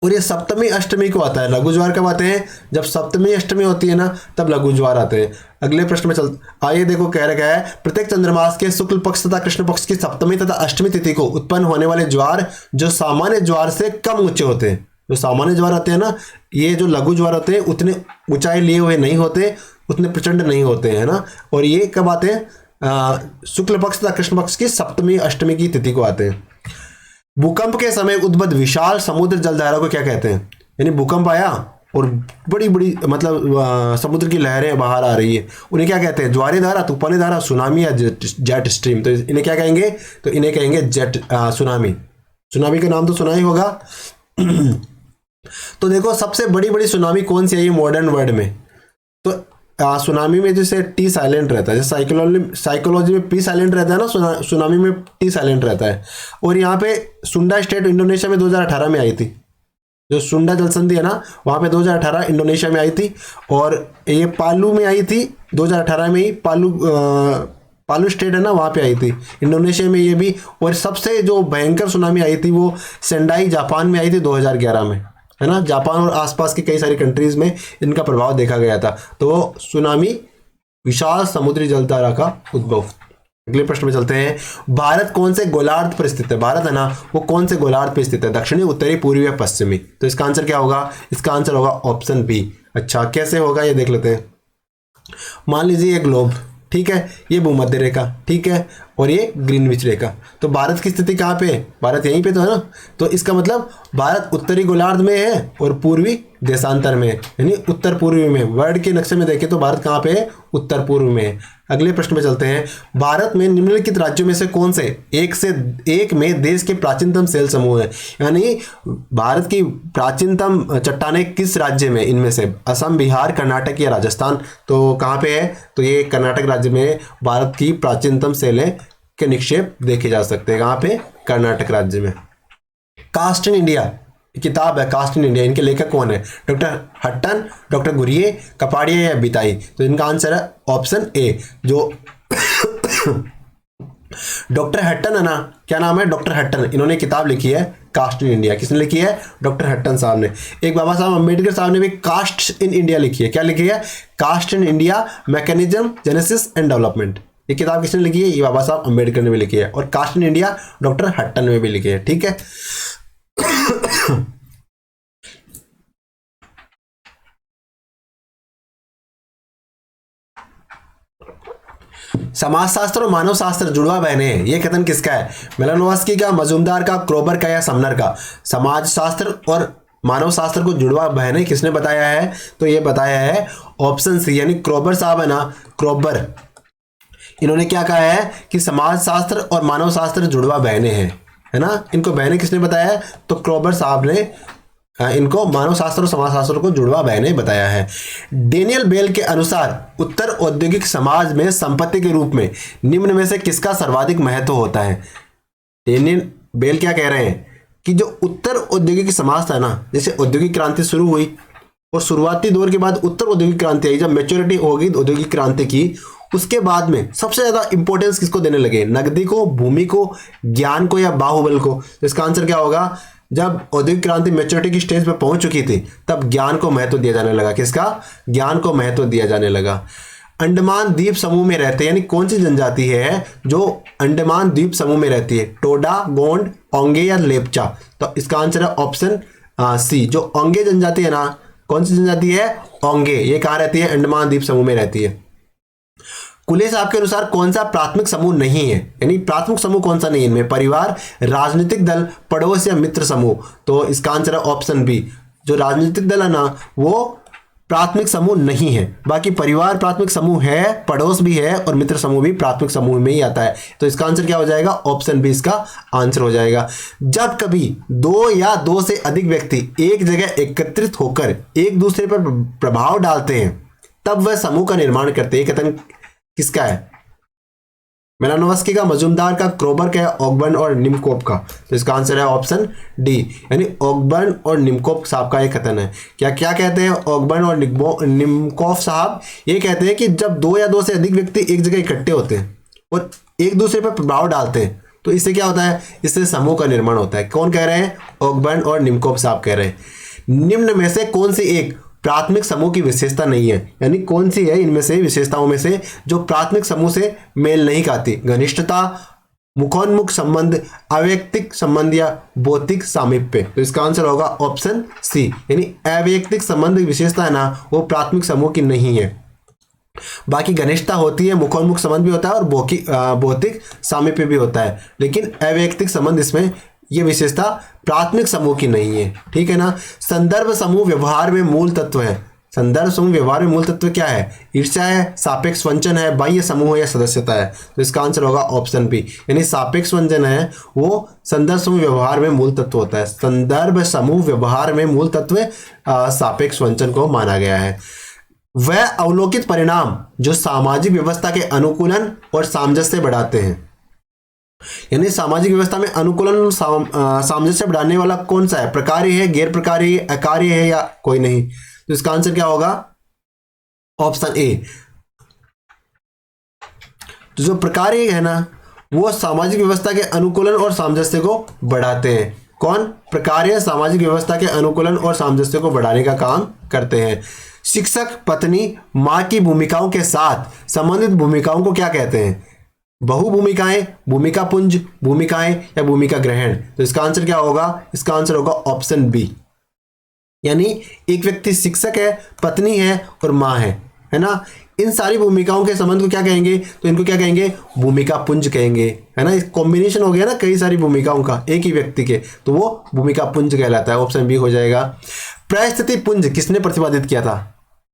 और ये सप्तमी अष्टमी को आता है। लघु ज्वार कब आते हैं? जब सप्तमी अष्टमी होती है ना, तब लघु ज्वार आते हैं। अगले प्रश्न में चल आइए, देखो कह रखा है प्रत्येक चंद्रमास के शुक्ल पक्ष तथा कृष्ण पक्ष की सप्तमी तथा अष्टमी तिथि को उत्पन्न होने वाले ज्वार जो सामान्य ज्वार से कम ऊंचे होते हैं। जो सामान्य ज्वार आते हैं ना, ये जो लघु ज्वार होते हैं उतने ऊंचाई लिए हुए नहीं होते, उतने प्रचंड नहीं होते हैं ना। और ये कब आते हैं? शुक्ल पक्ष तथा कृष्ण पक्ष की सप्तमी अष्टमी की तिथि को आते हैं। भूकंप के समय उद्भव विशाल समुद्र जलधारा को क्या कहते हैं? यानी भूकंप आया और बड़ी बड़ी मतलब समुद्र की लहरें बाहर आ रही है, उन्हें क्या कहते हैं? ज्वारी धारा, तूफानी धारा, सुनामी या जेट स्ट्रीम। तो इन्हें क्या कहेंगे? तो इन्हें कहेंगे जेट सुनामी। सुनामी का नाम तो सुना ही होगा। तो देखो सबसे बड़ी बड़ी सुनामी कौन सी है ये मॉडर्न वर्ल्ड में? तो सुनामी में जैसे टी साइलेंट रहता है, जैसे साइकोलॉजी में पी साइलेंट रहता है ना, सुनामी में टी साइलेंट रहता है। और यहाँ पे सुंडा स्टेट इंडोनेशिया में 2018 में आई थी। जो सुंडा जल संधि है ना, वहाँ पे 2018 इंडोनेशिया में आई थी। और ये पालू में आई थी 2018 में ही। पालू स्टेट है ना, वहाँ पे आई थी इंडोनेशिया में ये भी। और सबसे जो भयंकर सुनामी आई थी वो सेंडाई जापान में आई थी 2011 में, है ना। जापान और आसपास की कई सारी कंट्रीज में इनका प्रभाव देखा गया था। तो वो सुनामी विशाल समुद्री जलधारा का उद्भव। अगले प्रश्न में चलते हैं। भारत कौन से गोलार्ध पर स्थित है? भारत है ना, वो कौन से गोलार्ध पर स्थित है? दक्षिणी, उत्तरी, पूर्वी या पश्चिमी? तो इसका आंसर क्या होगा? इसका आंसर होगा ऑप्शन बी। अच्छा, कैसे होगा ये देख लेते हैं। मान लीजिए ये ग्लोब, ठीक है, ये भूमध्य रेखा, ठीक है, और ये ग्रीनविच रेखा। तो भारत की स्थिति कहाँ पे है? भारत यहीं पे तो है ना। तो इसका मतलब भारत उत्तरी गोलार्ध में है और पूर्वी देशांतर में है, यानी उत्तर पूर्वी में। वर्ल्ड के नक्शे में देखें तो भारत कहाँ पे है? उत्तर पूर्व में है। अगले प्रश्न में चलते हैं। भारत में निम्नलिखित राज्यों में से कौन से एक में देश के प्राचीनतम सेल समूह है? यानी भारत की प्राचीनतम चट्टानें किस राज्य में? इनमें से असम, बिहार, कर्नाटक या राजस्थान? तो कहाँ पे है? तो ये कर्नाटक राज्य में भारत की प्राचीनतम सेलें के निक्षेप देखे जा सकते हैं। कहाँ पे? कर्नाटक राज्य में। कास्ट इन इंडिया किताब है, कास्ट इन इंडिया, इनके लेखक कौन है? Doctor Hutton, doctor Ghurye, Kapadia या बिताई? तो इनका आंसर है ऑप्शन ए, जो डॉक्टर हट्टन है ना, क्या नाम है? Doctor Hutton. इन्होंने किताब लिखी है कास्ट इन इंडिया। किसने लिखी है? डॉक्टर हट्टन साहब ने। एक बाबा साहब अम्बेडकर साहब ने भी कास्ट इन इंडिया लिखी है। क्या लिखी है? Caste in India, mechanism, genesis and development. ये किताब किसने लिखी है? ये बाबा साहब अम्बेडकर ने भी लिखी है। और caste in India doctor Hutton ने भी लिखी है। ठीक है। समाजशास्त्र और मानव शास्त्र जुड़वा बहने हैं, ये कथन किसका है? मेलानोव्स्की का, मजूमदार का, क्रोबर का या समनर का? समाजशास्त्र और मानव शास्त्र को जुड़वा बहने किसने बताया है? तो ये बताया है ऑप्शन सी, यानी क्रोबर साहब है ना, क्रोबर। इन्होंने क्या कहा है कि समाजशास्त्र और मानव शास्त्र जुड़वा बहने हैं, है ना। इनको बहने किसने बताया है? तो क्रोबर साहब ने इनको मानव शास्त्र और समाजशास्त्र को जुड़वा बहने बताया है। डेनियल बेल के अनुसार उत्तर औद्योगिक समाज में संपत्ति के रूप में निम्न में से किसका सर्वाधिक महत्व होता है? डेनियल बेल क्या कह रहे हैं कि जो उत्तर औद्योगिक समाज था ना, जैसे औद्योगिक क्रांति शुरू हुई और शुरुआती दौर के बाद उत्तर औद्योगिक क्रांति आई, जब मैच्योरिटी होगी औद्योगिक क्रांति की, उसके बाद में सबसे ज्यादा इंपॉर्टेंस किसको देने लगे? नगदी को, भूमि को, ज्ञान को या बाहुबल को? तो इसका आंसर क्या होगा? जब औद्योगिक क्रांति मैच्योरिटी की स्टेज पर पहुंच चुकी थी तब ज्ञान को महत्व दिया जाने लगा। किसका? ज्ञान को महत्व दिया जाने लगा। अंडमान द्वीप समूह में रहते, यानी कौन सी जनजाति है जो अंडमान द्वीप समूह में रहती है? टोडा, गोंड, ओंगे या लेप्चा? तो इसका आंसर है ऑप्शन सी, जो ओंगे जनजाति है ना। कौन सी जनजाति है? ओंगे। ये कहाँ रहती है? अंडमान द्वीप समूह में रहती है। कुले साहब के अनुसार कौन सा प्राथमिक समूह नहीं है, यानी प्राथमिक समूह कौन सा नहीं है इनमें, परिवार, राजनीतिक दल, पड़ोस या मित्र समूह। तो इसका आंसर है ऑप्शन बी, जो राजनीतिक दल है ना वो प्राथमिक समूह नहीं है। बाकी परिवार प्राथमिक समूह है, पड़ोस भी है और मित्र समूह भी प्राथमिक समूह में ही आता है। तो इसका आंसर क्या हो जाएगा, ऑप्शन बी इसका आंसर हो जाएगा। जब कभी दो या दो से अधिक व्यक्ति एक जगह एकत्रित होकर एक दूसरे पर प्रभाव डालते हैं तब वह समूह का निर्माण करते हैं। कथन किसका है, मेलानोव्स्की का, मजुमदार का, क्रोबर का, ऑकबर्न और निमकोफ का। तो इसका आंसर है ऑप्शन डी, यानी ऑकबर्न और निमकोफ साहब का एक कथन है। क्या क्या कहते हैं ऑकबर्न और निमकोफ साहब, ये कहते हैं कि जब दो या दो से अधिक व्यक्ति एक जगह इकट्ठे होते हैं और एक दूसरे पर प्रभाव डालते हैं तो इससे क्या होता है, इससे समूह का निर्माण होता है। कौन कह रहे हैं, ऑकबर्न और निमकोफ साहब कह रहे हैं। निम्न में से कौन सी एक प्राथमिक समूह की विशेषता नहीं है, यानी कौन सी है इनमें से विशेषताओं में से जो प्राथमिक समूह से मेल नहीं खाती, घनिष्ठता, मुखोन्मुख संबंध, अवैयक्तिक संबंध या भौतिक सामीप्य। तो इसका आंसर होगा ऑप्शन सी, यानी अवैयक्तिक संबंध विशेषता है ना वो प्राथमिक समूह की नहीं है। बाकी घनिष्ठता होती है, मुखोन्मुख संबंध भी होता है और भौतिक सामीप्य भी होता है, लेकिन अवैयक्तिक संबंध इसमें ये विशेषता प्राथमिक समूह की नहीं है। ठीक है ना। संदर्भ समूह व्यवहार में मूल तत्व है। संदर्भ समूह व्यवहार में मूल तत्व क्या है, ईर्ष्या है, सापेक्ष वंचन है, बाह्य समूह है या सदस्यता है। तो इसका आंसर होगा ऑप्शन बी, यानी सापेक्ष वंचन है वो संदर्भ समूह व्यवहार में मूल तत्व होता है। संदर्भ समूह व्यवहार में मूल तत्व सापेक्ष वंचन को माना गया है। वह अवलोकित परिणाम जो सामाजिक व्यवस्था के अनुकूलन और सामंजस्य बढ़ाते हैं, यानी सामाजिक व्यवस्था में अनुकूलन सामंजस्य बढ़ाने वाला कौन सा है, प्रकार्य है, गैर प्रकार्य, अकार्य है या कोई नहीं। तो इसका आंसर क्या होगा, ऑप्शन ए। तो जो प्रकार्य है ना वो सामाजिक व्यवस्था के अनुकूलन और सामंजस्य को बढ़ाते हैं। कौन, प्रकार्य सामाजिक व्यवस्था के अनुकूलन और सामंजस्य को बढ़ाने का काम करते हैं। शिक्षक, पत्नी, मां की भूमिकाओं के साथ संबंधित भूमिकाओं को क्या कहते हैं, बहु भूमिकाएं, भूमिका पुंज, भूमिकाएं या भूमिका ग्रहण। तो इसका आंसर क्या होगा, इसका आंसर होगा ऑप्शन बी, यानी एक व्यक्ति शिक्षक है, पत्नी है और मां है ना, इन सारी भूमिकाओं के संबंध को क्या कहेंगे, तो इनको क्या कहेंगे, भूमिका पुंज कहेंगे, है ना। कॉम्बिनेशन हो गया ना कई सारी भूमिकाओं का एक ही व्यक्ति के, तो वो भूमिका पुंज कहलाता है। ऑप्शन बी हो जाएगा। परिस्थिति पुंज किसने प्रतिपादित किया था,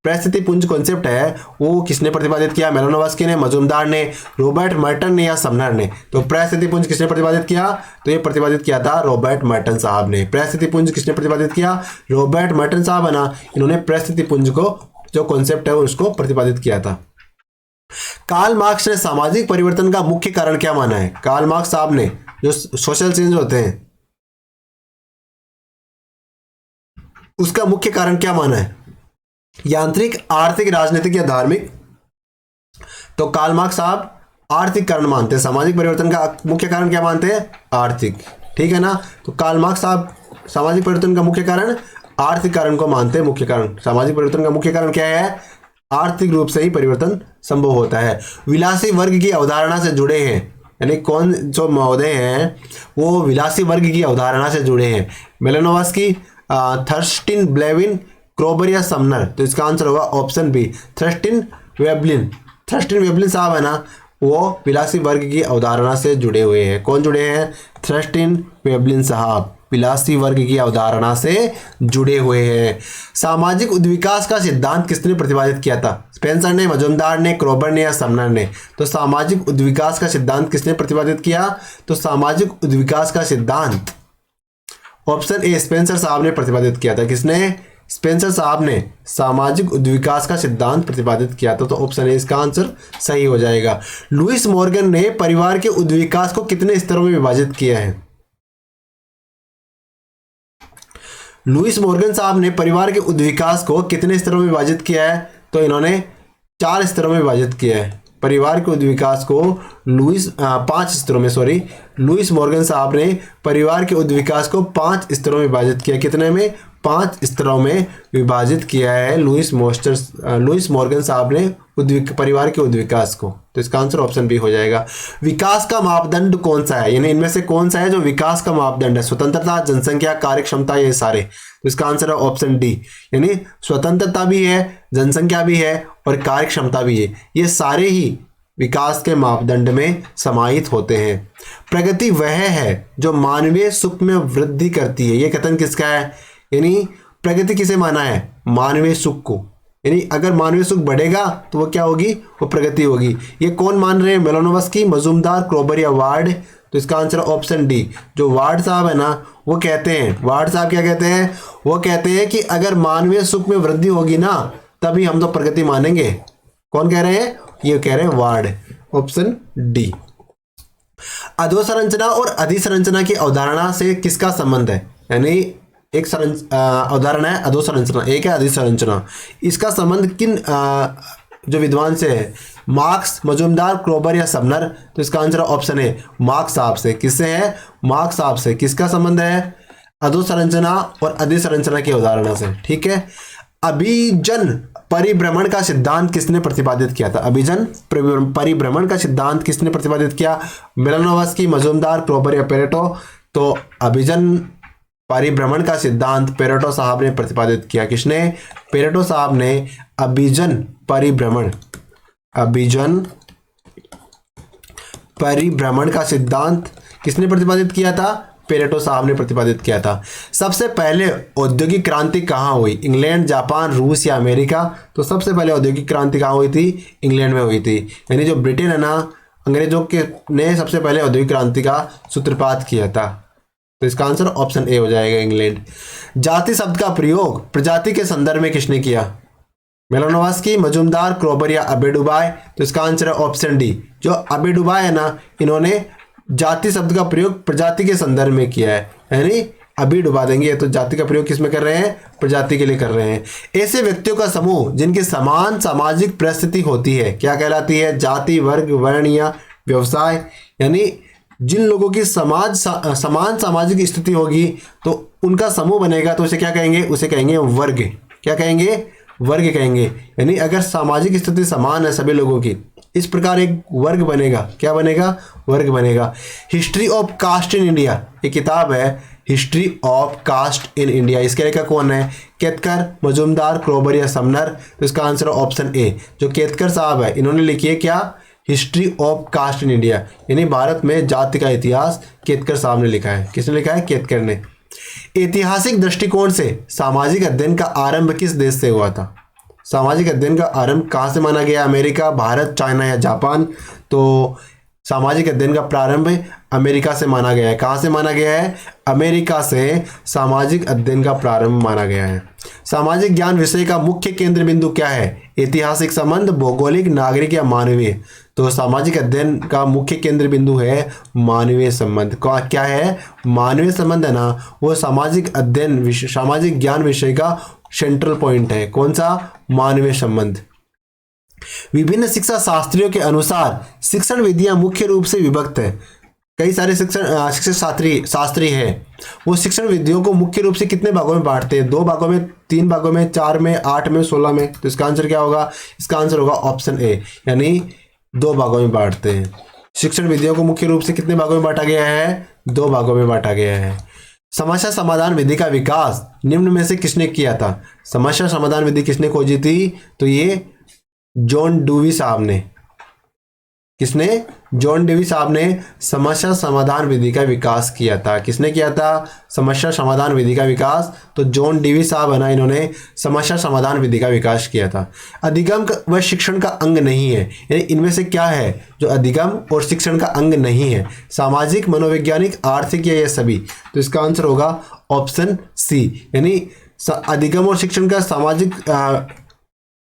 परिस्थिति पुंज कॉन्सेप्ट है वो किसने प्रतिपादित किया, मेलानोव्स्की ने, मजुमदार ने, रॉबर्ट मर्टन ने या समनर ने। तो परिस्थिति पुंज किसने प्रतिपादित किया, तो ये प्रतिपादित किया था रॉबर्ट मर्टन साहब ने। परिस्थिति पुंज किसने प्रतिपादित किया, रॉबर्ट मर्टन साहब है ना, इन्होंने परिस्थिति पुंज को जो कॉन्सेप्ट है उसको प्रतिपादित किया था। कार्ल मार्क्स ने सामाजिक परिवर्तन का मुख्य कारण क्या माना है, कार्ल मार्क्स साहब ने जो सोशल चेंज होते हैं उसका मुख्य कारण क्या माना है, यांत्रिक, आर्थिक, राजनीतिक या धार्मिक। तो कार्ल मार्क्स साहब आर्थिक कारण मानते हैं, सामाजिक परिवर्तन का मुख्य कारण क्या मानते हैं, आर्थिक। ठीक है ना। तो कार्ल मार्क्स साहब सामाजिक परिवर्तन का मुख्य कारण आर्थिक कारण को मानते हैं मुख्य कारण। सामाजिक परिवर्तन का मुख्य कारण क्या है, आर्थिक रूप से ही परिवर्तन संभव होता है। विलासी वर्ग की अवधारणा से जुड़े हैं, यानी कौन जो महोदय हैं वो विलासी वर्ग की अवधारणा से जुड़े हैं, मेलानोव्स्की, थर्स्टिन ब्लेविन, क्रोबर या समनर। तो इसका आंसर होगा ऑप्शन बी, थर्स्टिन वेबलिन। थर्स्टिन वेबलिन साहब है ना वो विलासी वर्ग की अवधारणा से जुड़े हुए हैं। कौन जुड़े हैं, थर्स्टिन वेबलिन साहब विलासी वर्ग की अवधारणा से जुड़े हुए हैं। सामाजिक उद्विकास का सिद्धांत किसने प्रतिपादित किया था, स्पेंसर ने, मजुमदार ने, क्रोबर ने या समनर ने। तो सामाजिक उद्विकास का सिद्धांत किसने प्रतिपादित किया, तो सामाजिक उद्विकास का सिद्धांत ऑप्शन ए स्पेंसर साहब ने प्रतिपादित किया था। किसने, स्पेंसर साहब ने सामाजिक उद्विकास का सिद्धांत प्रतिपादित किया था। तो ऑप्शन ए इसका आंसर सही हो जाएगा। लुईस मॉर्गन ने परिवार के उद्विकास को कितने स्तरों में विभाजित किया है, लुईस मॉर्गन साहब ने परिवार के उद्विकास को कितने स्तरों में विभाजित किया है, तो इन्होंने 4 स्तरों में विभाजित किया है परिवार के उद्विकास को। 5 स्तरों में, सॉरी, लुईस मॉर्गन साहब ने परिवार के उद्विकास को 5 स्तरों में विभाजित किया। कितने में, 5 स्तरों में विभाजित किया है लुईस मॉर्गन साहब ने परिवार के उद्विकास को। तो इसका आंसर ऑप्शन बी हो जाएगा। विकास का मापदंड कौन सा है, यानी इनमें से कौन सा है जो विकास का मापदंड है, स्वतंत्रता, जनसंख्या, कार्यक्षमता, ये सारे। तो इसका आंसर है ऑप्शन डी, यानी स्वतंत्रता भी है, जनसंख्या भी है और कार्य क्षमता भी है, ये सारे ही विकास के मापदंड में समाहित होते हैं। प्रगति वह है जो मानवीय सुख में वृद्धि करती है। ये कथन किसका है? यानी प्रगति किसे माना है? मानवीय सुख को। यानी अगर मानवीय सुख बढ़ेगा तो वो क्या होगी? वो प्रगति होगी। ये कौन मान रहे हैं? मेलानोव्स्की, मजूमदार, क्रोबर या वार्ड? तो इसका आंसर ऑप्शन डी, जो वार्ड साहब है ना, वो कहते हैं, वार्ड साहब क्या कहते हैं? वो कहते हैं कि अगर मानवीय सुख में वृद्धि होगी ना तभी हम तो प्रगति मानेंगे। कौन कह रहे हैं? ये कह रहे हैं वार्ड, ऑप्शन डी। अधोसंरचना और अधिसंरचना की अवधारणा से किसका संबंध है? यानी एक अवधारणा है अधोसंरचना, एक है अधिसंरचना। इसका संबंध किन जो विद्वान से है? मार्क्स, मजूमदार, क्रोबर या सबनर? तो इसका आंसर ऑप्शन है मार्क्स साहब से। किससे है? मार्क्स साहब से। किसका संबंध है? अधोसंरचना और अधिसंरचना की अवधारणा से। ठीक है। अभिजन परिभ्रमण का सिद्धांत किसने प्रतिपादित किया था? अभिजन परिभ्रमण का सिद्धांत किसने प्रतिपादित किया? मेलानोव्स्की, मजूमदार, क्रोबर या पेरेटो? तो अभिजन परिभ्रमण का सिद्धांत पेरेटो साहब ने प्रतिपादित किया। किसने? पेरेटो साहब ने अभिजन परिभ्रमण का सिद्धांत किसने प्रतिपादित किया था? पेरेटो साहब ने प्रतिपादित किया था। सबसे पहले औद्योगिक क्रांति कहाँ हुई? इंग्लैंड, जापान, रूस या अमेरिका? तो सबसे पहले औद्योगिक क्रांति कहाँ हुई थी? इंग्लैंड में हुई थी। यानी जो ब्रिटेन है ना, अंग्रेजों के ने सबसे पहले औद्योगिक क्रांति का सूत्रपात किया था। तो इसका आंसर ऑप्शन ए हो जाएगा, इंग्लैंड। जाति शब्द का प्रयोग प्रजाति के संदर्भ में किसने किया? मेलानोव्स्की, मजूमदार, क्रोबर या अबेडुबाय? तो इसका आंसर है ऑप्शन डी, जो अबेडुबाय है ना, इन्होंने जाति शब्द का प्रयोग प्रजाति के संदर्भ में किया है। यानी अभी डुबा देंगे, तो जाति का प्रयोग किस में कर रहे हैं? प्रजाति के लिए कर रहे हैं। ऐसे व्यक्तियों का समूह जिनकी समान सामाजिक परिस्थिति होती है क्या कहलाती है? जाति, वर्ग, वर्ण या व्यवसाय? यानी जिन लोगों की समान सामाजिक स्थिति होगी तो उनका समूह बनेगा, तो उसे क्या कहेंगे? उसे कहेंगे वर्ग। क्या कहेंगे? वर्ग कहेंगे। यानी अगर सामाजिक स्थिति समान है सभी लोगों की, इस प्रकार एक वर्ग बनेगा। क्या बनेगा? वर्ग बनेगा। History of caste in India, ये किताब है history of caste in India. इसके लेखक कौन है? केतकर, मजूमदार, क्रोबर या समनर? तो इसका आंसर ऑप्शन ए, जो केतकर साहब है, इन्होंने लिखी है क्या? History of caste in India, यानी भारत में जाति का इतिहास केतकर साहब ने लिखा है। किसने लिखा है? केतकर ने। ऐतिहासिक दृष्टिकोण से सामाजिक अध्ययन का आरंभ किस देश से हुआ था? सामाजिक अध्ययन का आरंभ कहाँ से माना गया? अमेरिका, भारत, चाइना या जापान? तो सामाजिक अध्ययन का प्रारंभ अमेरिका से माना गया है। कहाँ से माना गया है? अमेरिका से सामाजिक अध्ययन का प्रारंभ माना गया है। सामाजिक ज्ञान विषय का मुख्य केंद्र बिंदु क्या है? ऐतिहासिक संबंध, भौगोलिक, नागरिक या मानवीय? तो सामाजिक अध्ययन का मुख्य केंद्र बिंदु है मानवीय संबंध। क्या है? मानवीय संबंध है ना, वो सामाजिक अध्ययन सामाजिक ज्ञान विषय का सेंट्रल पॉइंट है। कौन सा? मानवीय संबंध। विभिन्न शिक्षा शास्त्रियों के अनुसार शिक्षण विधियां मुख्य रूप से विभक्त है। कई सारे शिक्षण शास्त्री हैं, वो शिक्षण विधियों को मुख्य रूप से कितने भागों में बांटते हैं? 2 भागों में, 3 भागों में, 4 में, 8 में, 16 में? तो इसका आंसर क्या होगा? इसका आंसर होगा ऑप्शन ए, यानी 2 भागों में बांटते हैं। शिक्षण विधियों को मुख्य रूप से कितने भागों में बांटा गया है? 2 भागों में बांटा गया है। समस्या समाधान विधि का विकास निम्न में से किसने किया था? समस्या समाधान विधि किसने खोजी थी? तो ये जॉन डेवी साहब ने। किसने? जॉन डेवी साहब ने समस्या समाधान विधि का विकास किया था। किसने किया था? समस्या समाधान विधि का विकास। तो जॉन डेवी साहब है ना, इन्होंने समस्या समाधान विधि का विकास किया था। अधिगम व शिक्षण का अंग नहीं है, यानी इनमें से क्या है जो अधिगम और शिक्षण का अंग नहीं है? सामाजिक, मनोवैज्ञानिक, आर्थिक या ये सभी? तो इसका आंसर होगा ऑप्शन सी, यानी अधिगम और शिक्षण का सामाजिक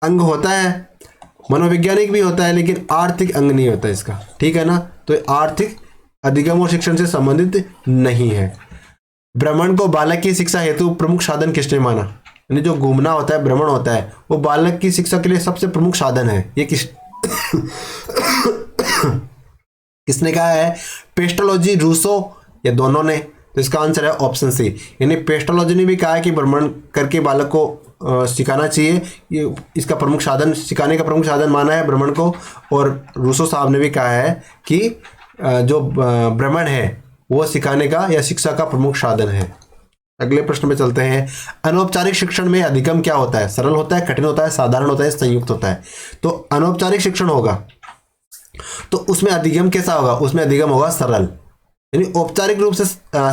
अंग होता है, मनोवैज्ञानिक भी होता है, लेकिन आर्थिक अंग नहीं होता इसका। ठीक है ना? तो आर्थिक अधिगम और शिक्षण से संबंधित नहीं है। भ्रमण को बालक की शिक्षा हेतु प्रमुख साधन किसने माना? यानी जो घूमना होता है, भ्रमण होता है, वो बालक की शिक्षा के लिए सबसे प्रमुख साधन है। ये किसने कहा है? पेस्टोलॉजी, रूसो या दोनों ने? तो इसका आंसर है ऑप्शन सी, यानी पेस्टोलॉजी ने भी कहा है कि भ्रमण करके बालक को सिखाना चाहिए, ये इसका प्रमुख साधन, सिखाने का प्रमुख साधन माना है भ्रमण को। और रूसो साहब ने भी कहा है कि जो भ्रमण है वो सिखाने का या शिक्षा का प्रमुख साधन है। अगले प्रश्न में चलते हैं। अनौपचारिक शिक्षण में अधिगम क्या होता है? सरल होता है, कठिन होता है, साधारण होता है, संयुक्त होता है? तो अनौपचारिक शिक्षण होगा तो उसमें अधिगम कैसा होगा? उसमें अधिगम होगा सरल। यानी औपचारिक रूप से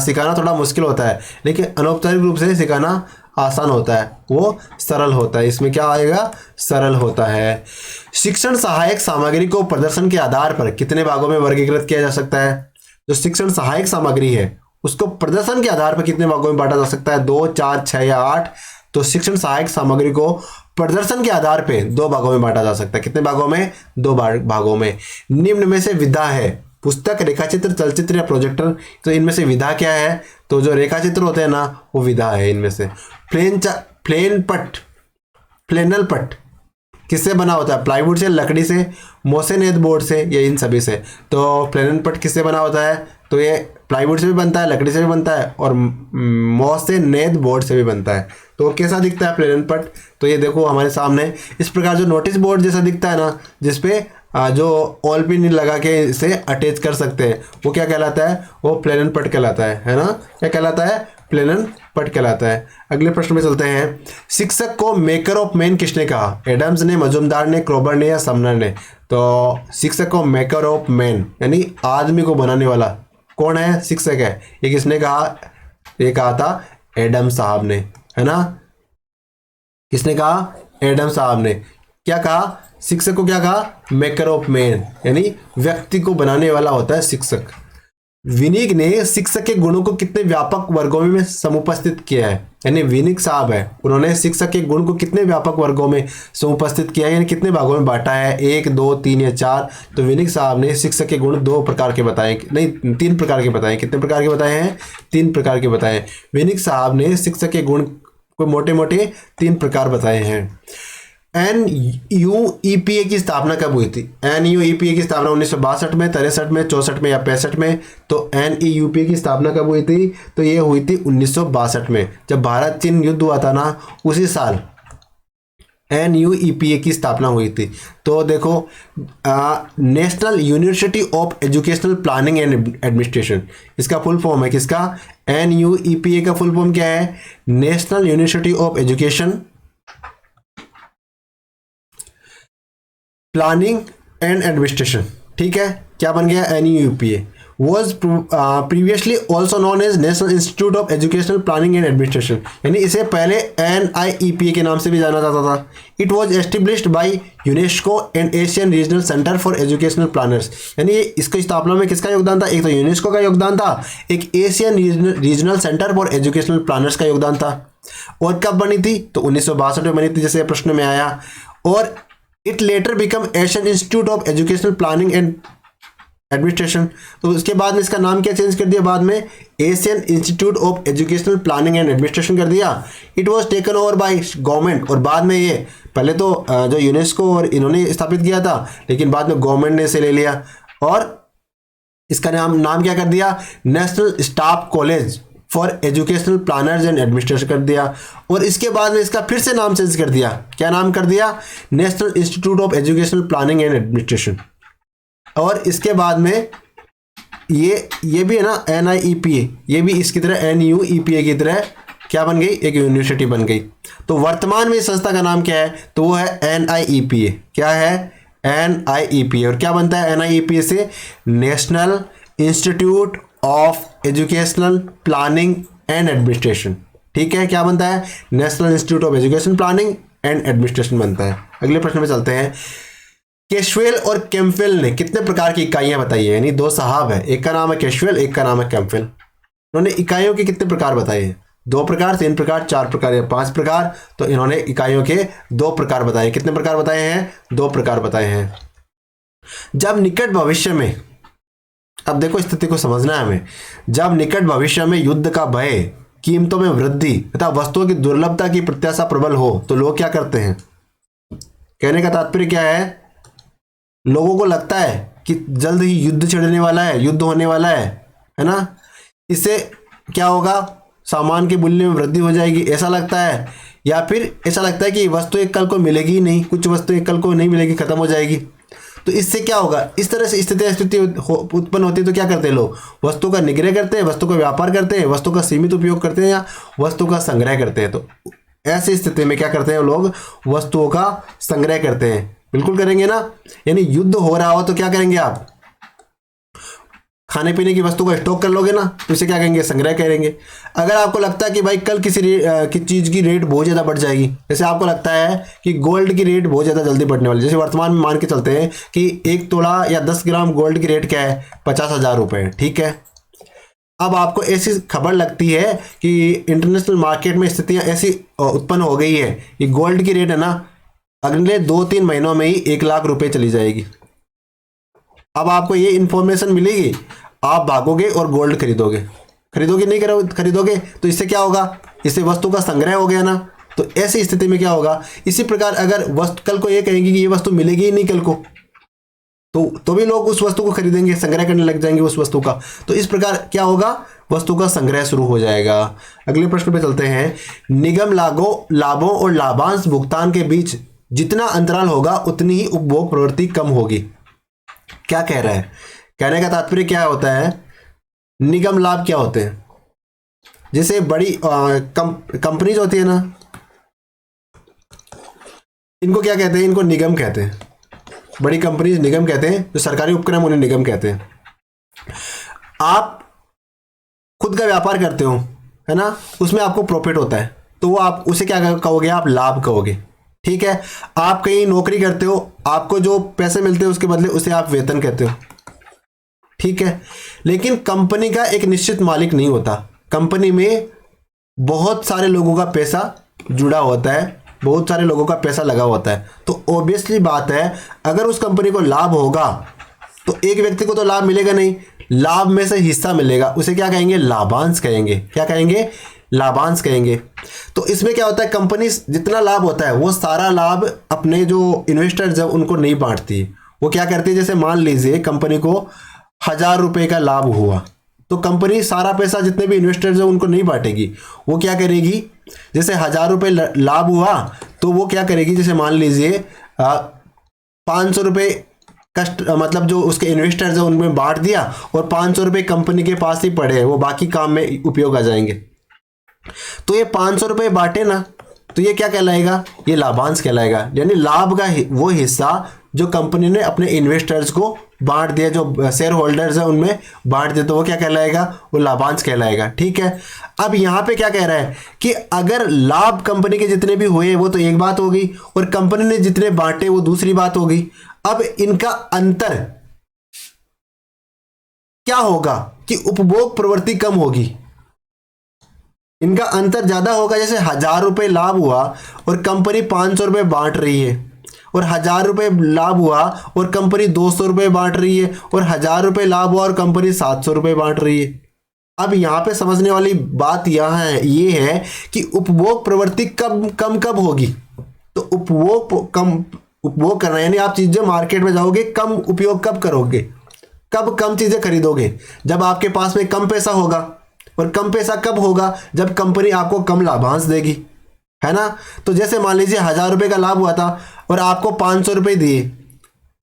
सिखाना थोड़ा मुश्किल होता है, लेकिन अनौपचारिक रूप से सिखाना आसान होता है, वो सरल होता है। इसमें क्या आएगा? सरल होता है। शिक्षण सहायक सामग्री को प्रदर्शन के आधार पर कितने भागों में वर्गीकृत किया जा सकता है? जो शिक्षण सहायक सामग्री है उसको प्रदर्शन के आधार पर कितने भागों में बांटा जा सकता है? 2, 4, 6 या 8? तो शिक्षण सहायक सामग्री को प्रदर्शन के आधार पे 2 भागों में बांटा जा सकता है। कितने भागों में? 2 भागों में। निम्न में से विधा है? पुस्तक, रेखाचित्र, चलचित्र या प्रोजेक्टर? तो इनमें से विधा क्या है? तो जो रेखाचित्र होते हैं ना वो विधा है इनमें से। फ्लेनल पट किससे बना होता है? प्लाईवुड से, लकड़ी से, मोसेनेद बोर्ड से, या इन सभी से? तो फ्लेनल पट किससे बना होता है? तो ये प्लाईवुड से भी बनता है, लकड़ी से भी बनता है और मोसेनेद बोर्ड से भी बनता है। तो कैसा दिखता है फ्लेनल पट? तो ये देखो हमारे सामने इस प्रकार जो नोटिस बोर्ड जैसा दिखता है ना, जिसपे जो ऑल पिन लगा के इसे अटैच कर सकते हैं, वो क्या कहलाता है? वो फ्लेनल पट कहलाता है ना? क्या कहलाता है? फ्लेनल पट कहलाता है। अगले प्रश्न में चलते हैं। शिक्षक को मेकर ऑफ मैन किसने कहा? एडम्स ने, मजुमदार ने, क्रोबर ने या समनर ने? तो शिक्षक को मेकर ऑफ मैन यानी आदमी को बनाने वाला कौन है? शिक्षक है। ये किसने कहा? ये कहा था एडम साहब ने, है ना? किसने कहा? एडम साहब ने। क्या कहा? शिक्षक को क्या कहा? मेकर ऑफ मैन यानी व्यक्ति को बनाने वाला होता है शिक्षक। विनिग ने शिक्षक के गुणों को कितने व्यापक वर्गों में समुपस्थित किया है? यानी विनिग साहब है, उन्होंने शिक्षक के गुण को कितने व्यापक वर्गों में समुपस्थित किया है, यानी कितने भागों में बांटा है? 1, 2, 3 या 4? तो विनिग साहब ने शिक्षक के गुण 2 प्रकार के बताए, नहीं 3 प्रकार के बताए। कितने प्रकार के बताए हैं? 3 प्रकार के बताए। विनिग साहब ने शिक्षक के गुण को मोटे मोटे 3 प्रकार बताए हैं। NUEPA की स्थापना कब हुई थी? NUEPA की स्थापना 1962 में, 63 में, 64 में या 65 में? तो NUEPA की स्थापना कब हुई थी? तो ये हुई थी 1962 में, जब भारत चीन युद्ध हुआ था ना, उसी साल NUEPA की स्थापना हुई थी। तो देखो national university of educational planning and administration, इसका फुल फॉर्म है किसका? NUEPA का फुल फॉर्म क्या है? National university of education planning and administration. ठीक है, क्या बन गया? NUEPA was previously also known as National Institute of Educational Planning and Administration, यानी इसे पहले NIEPA के नाम से भी जाना जाता था। It was established by UNESCO and Asian Regional Center for Educational Planners, यानी इसकी स्थापना में किसका योगदान था? एक तो यूनेस्को का योगदान था, एक Asian regional centre for educational planners का योगदान था। और कब बनी थी? तो 1962 में बनी थी, जैसे प्रश्न में आया। और it later become Asian institute of educational planning and administration, तो उसके बाद में इसका नाम क्या चेंज कर दिया? बाद में Asian institute of educational planning and administration कर दिया। It was taken over by government, और बाद में ये पहले तो जो यूनेस्को और इन्होंने स्थापित किया था, लेकिन बाद में गवर्नमेंट ने इसे ले लिया और इसका नाम क्या कर दिया? National staff college for educational planners and administration कर दिया। और इसके बाद में इसका फिर से नाम चेंज कर दिया। क्या नाम कर दिया? National institute of educational planning and administration. और इसके बाद में ये भी है ना NIEPA, ये भी इसकी तरह NUEPA की तरह क्या बन गई? एक यूनिवर्सिटी बन गई। तो वर्तमान में इस संस्था का नाम क्या है? तो वो है NIEPA। क्या है? NIEPA। और क्या बनता है NIEPA से? National institute of educational planning and administration. ठीक है, क्या बनता है? National institute of education planning and administration बनता है। अगले प्रश्न में चलते हैं। कैशवेल और कैम्पवेल ने कितने प्रकार की इकाइयां बताई है? यानी 2 साहब है, एक का नाम है कैशवेल, एक का नाम है कैम्पवेल। उन्होंने इकाइयों के कितने प्रकार बताए हैं? 2 प्रकार, 3 प्रकार, 4 प्रकार या 5 प्रकार? तो इन्होंने इकाइयों के 2 प्रकार बताए। कितने प्रकार बताए हैं? 2 प्रकार बताए हैं। जब निकट भविष्य में, अब देखो स्थिति को समझना है हमें, जब निकट भविष्य में युद्ध का भय, कीमतों में वृद्धि तथा वस्तुओं की दुर्लभता की प्रत्याशा प्रबल हो, तो लोग क्या करते हैं? कहने का तात्पर्य क्या है? लोगों को लगता है कि जल्द ही युद्ध छिड़ने वाला है, युद्ध होने वाला है ना? इससे क्या होगा? सामान के मूल्य में वृद्धि हो जाएगी, ऐसा लगता है। या फिर ऐसा लगता है कि वस्तु एक कल को मिलेगी ही नहीं, कुछ वस्तु एक कल को नहीं मिलेगी, खत्म हो जाएगी। तो इससे क्या होगा, इस तरह से स्थिति उत्पन्न होती है तो क्या करते हैं लोग, वस्तु का निग्रह करते हैं, वस्तु का व्यापार करते हैं, वस्तु का सीमित उपयोग करते हैं या वस्तु का संग्रह करते हैं। तो ऐसी स्थिति में क्या करते हैं लोग, वस्तुओं का संग्रह करते हैं। बिल्कुल करेंगे ना, यानी युद्ध हो रहा हो तो क्या करेंगे आप, खाने पीने की वस्तु का स्टॉक कर लोगे ना, तो इसे क्या कहेंगे, संग्रह करेंगे। अगर आपको लगता है कि भाई कल किसी चीज़ की रेट बहुत ज़्यादा बढ़ जाएगी, जैसे आपको लगता है कि गोल्ड की रेट बहुत ज़्यादा जल्दी बढ़ने वाली, जैसे वर्तमान में मान के चलते हैं कि 1 तोला या 10 ग्राम गोल्ड की रेट क्या है, 50,000 रुपये, ठीक है। अब आपको ऐसी खबर लगती है कि इंटरनेशनल मार्केट में स्थितियाँ ऐसी उत्पन्न हो गई है कि गोल्ड की रेट है ना अगले 2-3 महीनों में ही 1 लाख रुपए चली जाएगी। अब आपको ये इन्फॉर्मेशन मिलेगी, आप भागोगे और गोल्ड खरीदोगे, नहीं खरीदोगे तो इससे क्या होगा, इससे वस्तु का संग्रह हो गया ना। तो ऐसी स्थिति में क्या होगा, इसी प्रकार अगर वस्तु कल को ये कहेंगे कि ये वस्तु मिलेगी ही नहीं कल को, तो भी लोग उस वस्तु को खरीदेंगे, संग्रह करने लग जाएंगे उस वस्तु का। तो इस प्रकार क्या होगा, वस्तु का संग्रह शुरू हो जाएगा। अगले प्रश्न पे चलते हैं। निगम लाभों और लाभांश भुगतान के बीच जितना अंतराल होगा उतनी ही उपभोग प्रवृत्ति कम होगी। क्या कह रहा है, कहने का तात्पर्य क्या होता है, निगम लाभ क्या होते हैं, जैसे बड़ी कंपनीज होती है ना, इनको क्या कहते हैं, इनको निगम कहते हैं। बड़ी कंपनीज निगम कहते हैं, जो सरकारी उपक्रम उन्हें निगम कहते हैं। आप खुद का व्यापार करते हो है ना, उसमें आपको प्रॉफिट होता है तो वो आप उसे क्या कहोगे, आप लाभ कहोगे, ठीक है। आप कहीं नौकरी करते हो, आपको जो पैसे मिलते हैं उसके बदले उसे आप वेतन कहते हो, ठीक है। लेकिन कंपनी का एक निश्चित मालिक नहीं होता, कंपनी में बहुत सारे लोगों का पैसा जुड़ा होता है, बहुत सारे लोगों का पैसा लगा होता है। तो ऑब्वियसली बात है, अगर उस कंपनी को लाभ होगा तो एक व्यक्ति को तो लाभ मिलेगा नहीं, लाभ में से हिस्सा मिलेगा, उसे क्या कहेंगे, लाभांश कहेंगे। क्या कहेंगे, लाभांश कहेंगे। तो इसमें क्या होता है, कंपनी जितना लाभ होता है वो सारा लाभ अपने जो इन्वेस्टर्स है उनको नहीं बांटती। वो क्या करती है, जैसे मान लीजिए कंपनी को 1,000 रुपये का लाभ हुआ तो कंपनी सारा पैसा जितने भी इन्वेस्टर्स हैं उनको नहीं बांटेगी। वो क्या करेगी, जैसे 1,000 रुपये लाभ हुआ तो वो क्या करेगी, जैसे मान लीजिए 500 रुपये मतलब जो उसके इन्वेस्टर्स हैं उनमें बांट दिया और 500 रुपये कंपनी के पास ही पड़े हैं, वो बाकी काम में उपयोग आ जाएंगे। तो ये 500 रुपये बांटे ना, तो ये क्या कहलाएगा, ये लाभांश कहलाएगा। यानी लाभ का वो हिस्सा जो कंपनी ने अपने इन्वेस्टर्स को बांट दिया, जो शेयर होल्डर्स हैं उनमें बांट दिया, तो वो क्या कहलाएगा, वो लाभांश कहलाएगा, ठीक है। अब यहाँ पे क्या कह रहा है कि अगर लाभ कंपनी के जितने भी हुए वो तो एक बात होगी और कंपनी ने जितने बांटे वो दूसरी बात होगी। अब इनका अंतर क्या होगा कि उपभोग प्रवृत्ति कम होगी, इनका अंतर ज्यादा होगा। जैसे 1,000 रुपये लाभ हुआ और कंपनी 500 रुपये बांट रही है, और 1,000 रुपये लाभ हुआ और कंपनी 200 रुपये बांट रही है, और 1,000 रुपये लाभ हुआ और कंपनी 700 रुपये बांट रही है। अब यहाँ पे समझने वाली बात यहाँ है, ये है कि उपभोग प्रवृत्ति कब होगी। तो उपभोग करना यानी आप चीजें मार्केट में जाओगे, कम उपयोग कब करोगे, कब कम चीजें खरीदोगे, जब आपके पास में कम पैसा होगा। और कम पैसा कब होगा, जब कंपनी आपको कम लाभांश देगी, है ना। तो जैसे मान लीजिए 1,000 रुपये का लाभ हुआ था और आपको 500 रुपये दिए,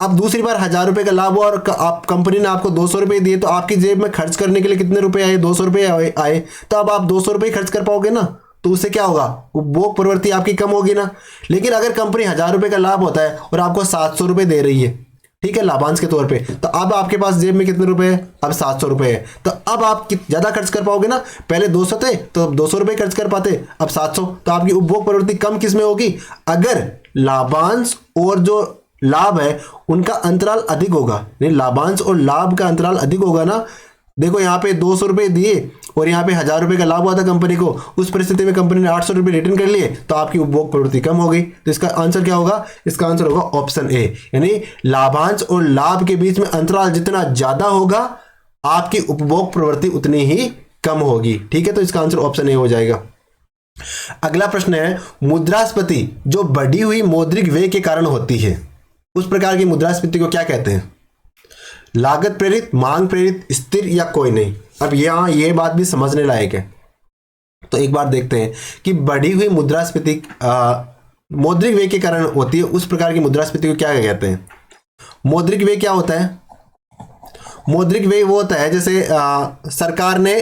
अब दूसरी बार 1,000 रुपये का लाभ हुआ और आप कंपनी ने आपको 200 रुपये दिए, तो आपकी जेब में खर्च करने के लिए कितने रुपए आए, 200 रुपये आए। तो अब आप 200 रुपये खर्च कर पाओगे ना, तो उससे क्या होगा, उपभोग प्रवृत्ति आपकी कम होगी ना। लेकिन अगर कंपनी 1,000 रुपये का लाभ होता है और आपको 700 रुपये दे रही है, ठीक है, लाभांश के तौर पे, तो अब आपके पास जेब में कितने रुपए है, अब 700 रुपये है। तो अब आप ज्यादा खर्च कर पाओगे ना, पहले 200 थे तो अब 200 रुपये खर्च कर पाते, अब 700। तो आपकी उपभोग प्रवृत्ति कम किस में होगी, अगर लाभांश और जो लाभ है उनका अंतराल अधिक होगा। नहीं, लाभांश और लाभ का अंतराल अधिक होगा ना। देखो यहाँ पे 200 रुपये दिए और यहाँ पे 1,000 रुपये का लाभ हुआ था कंपनी को, उस परिस्थिति में कंपनी ने 800 रुपये रिटर्न कर लिए, तो आपकी उपभोग प्रवृत्ति कम हो गई। तो इसका आंसर क्या होगा, इसका आंसर होगा ऑप्शन ए, यानी लाभांश और लाभ के बीच में अंतराल जितना ज्यादा होगा आपकी उपभोग प्रवृत्ति उतनी ही कम होगी, ठीक है। तो इसका आंसर ऑप्शन ए हो जाएगा। अगला प्रश्न है, मुद्रास्फीति जो बढ़ी हुई मौद्रिक व्यय के कारण होती है, उस प्रकार की मुद्रास्फीति को क्या कहते हैं, लागत प्रेरित, मांग प्रेरित, स्थिर या कोई नहीं। अब यहाँ ये बात भी समझने लायक है। तो एक बार देखते हैं कि बढ़ी हुई मुद्रास्फीति मौद्रिक व्यय के कारण होती है, उस प्रकार की मुद्रास्फीति को क्या कहते हैं। मौद्रिक व्यय क्या होता है? मौद्रिक व्यय वो होता है जैसे सरकार ने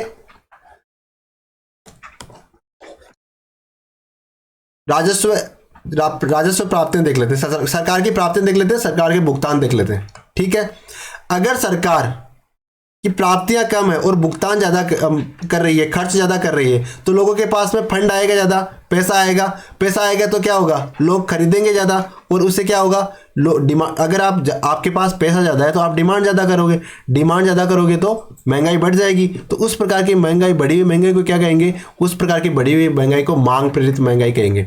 राजस्व राजस्व प्राप्तियां देख लेते हैं, सरकार की प्राप्तियां देख लेते हैं, सरकार के भुगतान देख लेते हैं। ठीक है, अगर सरकार की प्राप्तियां कम है और भुगतान ज़्यादा कर रही है, खर्च ज़्यादा कर रही है, तो लोगों के पास में फंड आएगा, ज़्यादा पैसा आएगा। पैसा आएगा तो क्या होगा, लोग खरीदेंगे ज़्यादा, और उससे क्या होगा, डिमांड, अगर आपके पास पैसा ज़्यादा है तो आप डिमांड ज़्यादा करोगे, डिमांड ज़्यादा करोगे तो महंगाई बढ़ जाएगी। तो उस प्रकार की महंगाई, बढ़ी हुई महंगाई को क्या कहेंगे, उस प्रकार की बढ़ी हुई महंगाई को मांग प्रेरित महंगाई कहेंगे।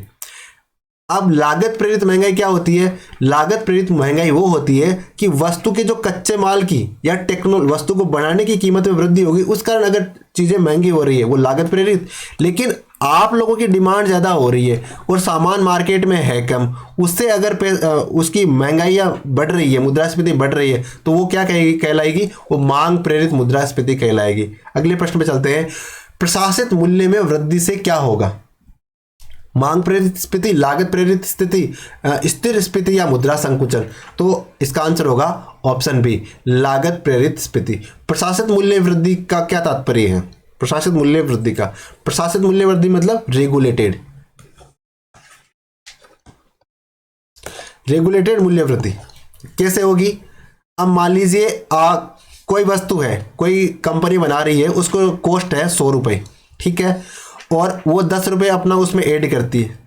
अब लागत प्रेरित महंगाई क्या होती है? लागत प्रेरित महंगाई वो होती है कि वस्तु के जो कच्चे माल की या वस्तु को बनाने की कीमत में वृद्धि होगी, उस कारण अगर चीजें महंगी हो रही है, वो लागत प्रेरित। लेकिन आप लोगों की डिमांड ज्यादा हो रही है और सामान मार्केट में है कम, उससे अगर उसकी महंगाइयाँ बढ़ रही है, मुद्रास्फीति बढ़ रही है, तो वो क्या कहलाएगी, वो मांग प्रेरित मुद्रास्फीति कहलाएगी। अगले प्रश्न पे चलते हैं। प्रशासित मूल्य में वृद्धि से क्या होगा? मांग प्रेरित स्थिति, लागत प्रेरित स्थिति, स्थिर स्थिति या मुद्रा संकुचन? तो इसका आंसर होगा ऑप्शन बी, लागत प्रेरित स्थिति। प्रशासित मूल्य वृद्धि का क्या तात्पर्य है? प्रशासित मूल्य वृद्धि का, प्रशासित मूल्य वृद्धि मतलब रेगुलेटेड, रेगुलेटेड मूल्य वृद्धि कैसे होगी? अब मान लीजिए कोई वस्तु है, कोई कंपनी बना रही है, उसको कॉस्ट है 100 रुपये, ठीक है, और वो 10 रुपये अपना उसमें ऐड करती है।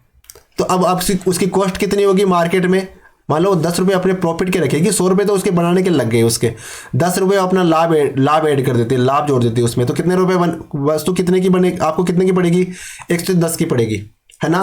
तो अब उसकी कॉस्ट कितनी होगी मार्केट में? मान लो 10 रुपये अपने प्रॉफिट के रखेगी, 100 रुपये तो उसके बनाने के लग गए, उसके 10 रुपये अपना लाभ ऐड कर देती है, लाभ जोड़ देती है उसमें, तो कितने रुपये वस्तु कितने की बने, आपको कितने की पड़ेगी? 110 की पड़ेगी, है ना।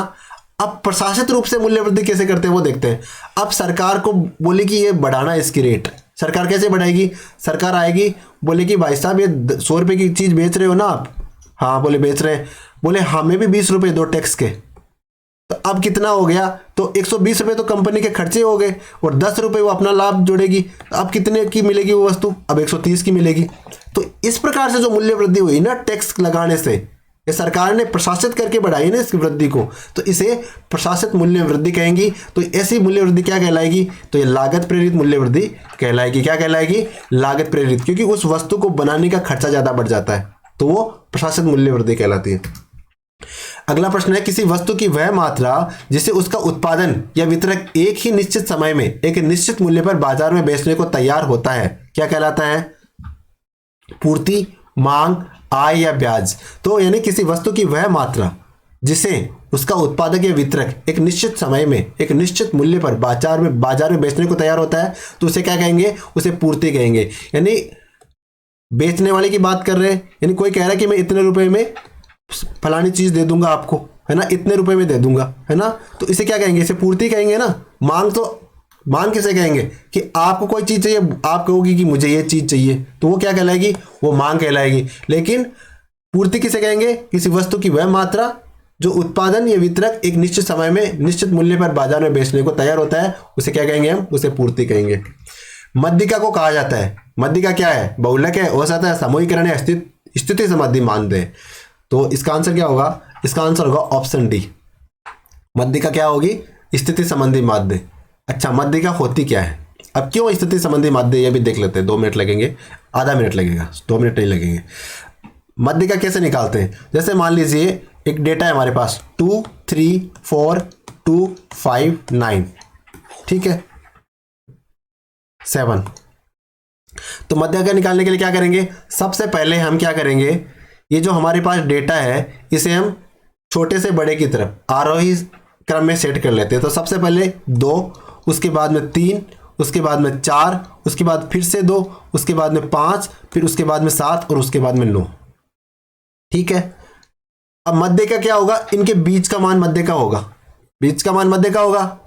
अब प्रशासित रूप से मूल्य वृद्धि कैसे करते हैं वो देखते हैं। अब सरकार को बोले कि ये बढ़ाना है इसकी रेट, सरकार कैसे बढ़ाएगी? सरकार आएगी, बोले कि भाई साहब ये 100 रुपये की चीज़ बेच रहे हो ना आप? हाँ, बोले बेच रहे हैं। बोले हमें भी 20 रुपये दो टैक्स के। तो अब कितना हो गया? तो 120 रुपये तो कंपनी के खर्चे हो गए और 10 रुपये वो अपना लाभ जोड़ेगी। तो अब कितने की मिलेगी वो वस्तु? अब 130 की मिलेगी। तो इस प्रकार से जो मूल्य वृद्धि हुई ना टैक्स लगाने से, ये सरकार ने प्रशासित करके बढ़ाई ना इसकी वृद्धि को, तो इसे प्रशासित मूल्य वृद्धि कहेंगी। तो ऐसी मूल्य वृद्धि क्या कहलाएगी? तो ये लागत प्रेरित मूल्य वृद्धि कहलाएगी। क्या कहलाएगी? लागत प्रेरित, क्योंकि उस वस्तु को बनाने का खर्चा ज्यादा बढ़ जाता है, तो वो प्रशासित मूल्य वृद्धि कहलाती है। अगला प्रश्न है, किसी वस्तु की वह मात्रा जिसे उसका उत्पादन या वितरक एक ही निश्चित समय में एक निश्चित मूल्य पर बाजार में बेचने को तैयार होता है, क्या कहलाता है? पूर्ति, मांग, आय या ब्याज। तो यानी किसी वस्तु की वह मात्रा जिसे उसका उत्पादक या वितरक एक निश्चित समय में एक निश्चित मूल्य पर बाजार में बेचने को तैयार होता है, तो उसे क्या कहेंगे? उसे पूर्ति कहेंगे। यानी बेचने वाले की बात कर रहे हैं, यानी कोई कह रहा है कि मैं इतने रुपए में फलानी चीज दे दूंगा आपको, है ना, इतने रुपए में दे दूंगा, है ना, तो इसे क्या कहेंगे? इसे पूर्ति कहेंगे ना। मांग किसे कहेंगे? कि आपको कोई चीज चाहिए, आप कहोगी कि मुझे ये चीज चाहिए, तो वो क्या कहलाएगी? वो मांग कहलाएगी। लेकिन पूर्ति किसे कहेंगे? किसी वस्तु की वह मात्रा जो उत्पादन या वितरक एक निश्चित समय में निश्चित मूल्य पर बाजार में बेचने को तैयार होता है, उसे क्या कहेंगे? हम उसे पूर्ति कहेंगे। मध्यिका को कहा जाता है, मध्यिका क्या है? बहुलक है, औसत है, समूहीकरण है, स्थिति संबंधी मानदंड है। तो इसका आंसर क्या होगा? इसका आंसर होगा ऑप्शन डी। मध्यिका क्या होगी? स्थिति संबंधी माध्य। अच्छा, मध्यिका होती क्या है? अब क्यों स्थिति संबंधी माध्य, ये भी देख लेते हैं। 2 मिनट लगेंगे, आधा मिनट लगेगा, 2 मिनट नहीं लगेंगे। मध्यिका कैसे निकालते हैं? जैसे मान लीजिए एक डेटा है हमारे पास 2, 3, 4, 2, 5, 9, ठीक है, 7। तो मध्यिका निकालने के लिए क्या करेंगे? सबसे पहले हम क्या करेंगे, ये जो हमारे पास डेटा है इसे हम छोटे से बड़े की तरफ आरोही क्रम में सेट कर लेते हैं। तो सबसे पहले 2, उसके बाद में 3, उसके बाद में 4, उसके बाद फिर से 2, उसके बाद में 5, फिर उसके बाद में 7 और उसके बाद में 9, ठीक है। अब मध्य का क्या होगा? इनके बीच का मान मध्य का होगा, बीच का मान मध्य का होगा।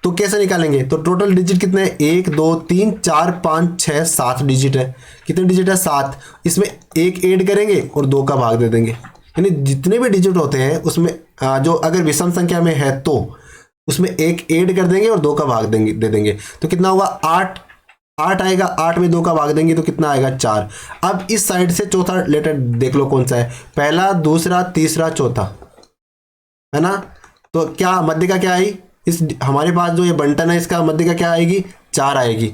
तो कैसे निकालेंगे? तो टोटल डिजिट कितने हैं? 1, 2, 3, 4, 5, 6, 7 डिजिट है। कितने डिजिट है? 7। इसमें 1 ऐड करेंगे और 2 का भाग दे देंगे। यानी जितने भी डिजिट होते हैं उसमें जो अगर विषम संख्या में है तो उसमें 1 ऐड कर देंगे और 2 का भाग दे देंगे। तो कितना होगा? 8 आएगा। 8 में 2 का भाग देंगे तो कितना आएगा? 4। अब इस साइड से चौथा लेटर देख लो कौन सा है, पहला, दूसरा, तीसरा, चौथा, है ना। तो क्या मध्य का क्या आई? इस हमारे पास जो ये बंटन है इसका मध्य का क्या आएगी? 4 आएगी।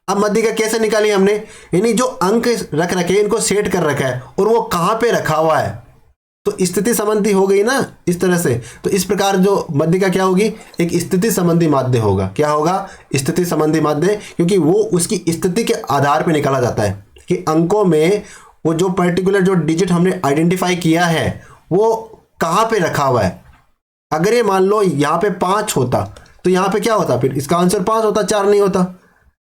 अब मध्यिका कैसे निकाली हमने, यानी जो अंक रख रखे इनको सेट कर रखा है और वो कहाँ पे रखा हुआ है, तो स्थिति संबंधी हो गई ना इस तरह से। तो इस प्रकार जो मध्यिका क्या होगी, एक स्थिति संबंधी माध्य होगा। क्या होगा, स्थिति संबंधी माध्य, क्योंकि वो उसकी स्थिति के आधार पर निकाला जाता है कि अंकों में वो जो पर्टिकुलर जो डिजिट हमने आइडेंटिफाई किया है वो कहाँ पे रखा हुआ है। अगर ये मान लो यहाँ पे 5 होता तो यहाँ पे क्या होता, फिर इसका आंसर 5 होता, 4 नहीं होता,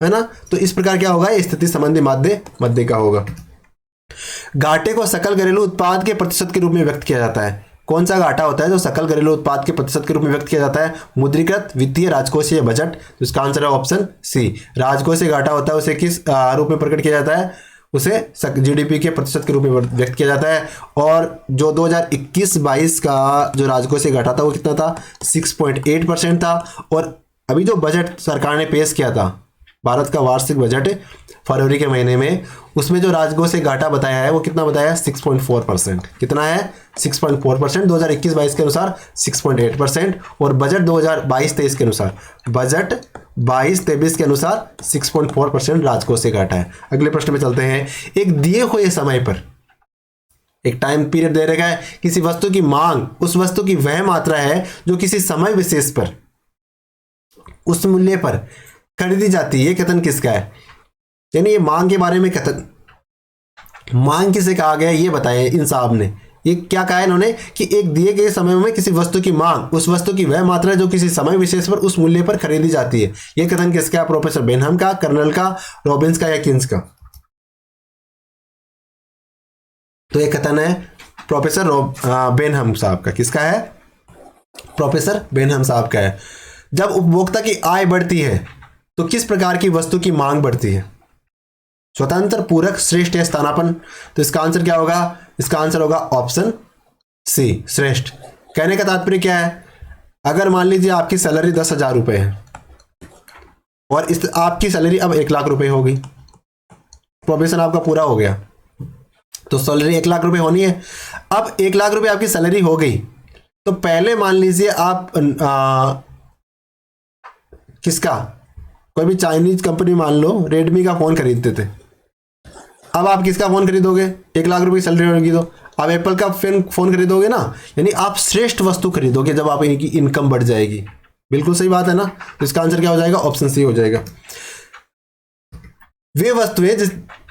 है ना। तो इस प्रकार क्या होगा, स्थिति संबंधी माध्य मध्यिका होगा। घाटे को सकल घरेलू उत्पाद के प्रतिशत के रूप में व्यक्त किया जाता है। कौन सा घाटा होता है जो सकल घरेलू उत्पाद के प्रतिशत के रूप में व्यक्त किया जाता है, मुद्रीकृत वित्तीय राजकोषीय बजट। तो इसका आंसर है ऑप्शन सी, राजकोषीय घाटा होता है उसे किस रूप में प्रकट किया जाता है, उसे जीडीपी के प्रतिशत के रूप में व्यक्त किया जाता है। और जो 2021-22 का जो राजकोषीय घाटा था वो कितना था, 6.8% था। और अभी जो बजट सरकार ने पेश किया था, भारत का वार्षिक बजट फरवरी के महीने में, उसमें जो राजकोषीय घाटा बताया है वो कितना बताया है, 6.4%। कितना है, 6.4%। 2021-22 के अनुसार 6.8%। और बजट 2022-23 के अनुसार, बजट 22-23 के अनुसार 6.4% राजकोषीय घाटा है। अगले प्रश्न में चलते हैं। एक दिए हुए समय पर एक टाइम पीरियड दे रखा है, किसी वस्तु की मांग उस वस्तु की वह मात्रा है जो किसी समय विशेष पर उस मूल्य पर खरीदी जाती है। ये कथन किसका है, यानी ये मांग के बारे में कथन, मांग किसे कहा गया ये बताएं इन साहब ने। ये क्या कहा है इन्होंने कि एक दिए गए समय में किसी वस्तु की मांग उस वस्तु की वह मात्रा जो किसी समय विशेष पर उस मूल्य पर खरीदी जाती है। ये कथन किसका है, प्रोफेसर बेनहम का, कर्नल का, रॉबिन्स का या किन्स का। तो ये कथन है प्रोफेसर बेनहम साहब का। किसका है, प्रोफेसर बेनहम साहब का है। जब उपभोक्ता की आय बढ़ती है तो किस प्रकार की वस्तु की मांग बढ़ती है, स्वतंत्र, पूरक, श्रेष्ठ या स्थानापन्न। तो इसका आंसर क्या होगा, इसका आंसर होगा ऑप्शन सी, श्रेष्ठ। कहने का तात्पर्य क्या है, अगर मान लीजिए आपकी सैलरी 10,000 रुपए है और इस आपकी सैलरी अब 1 लाख रुपए होगी, प्रोबेशन आपका पूरा हो गया तो सैलरी 1 लाख रुपए होनी है। अब 1 लाख रुपए आपकी सैलरी हो गई तो पहले मान लीजिए आप किसका, कोई भी चाइनीज कंपनी मान लो रेडमी का फोन खरीदते थे, अब आप किसका फोन खरीदोगे, 1 लाख रुपए की सैलरी होगी तो आप एप्पल का फोन खरीदोगे ना, यानी आप श्रेष्ठ वस्तु खरीदोगे जब आप इनकी इनकम बढ़ जाएगी। बिल्कुल सही बात है ना। तो इसका आंसर क्या हो जाएगा, ऑप्शन सी हो जाएगा। वे वस्तुएं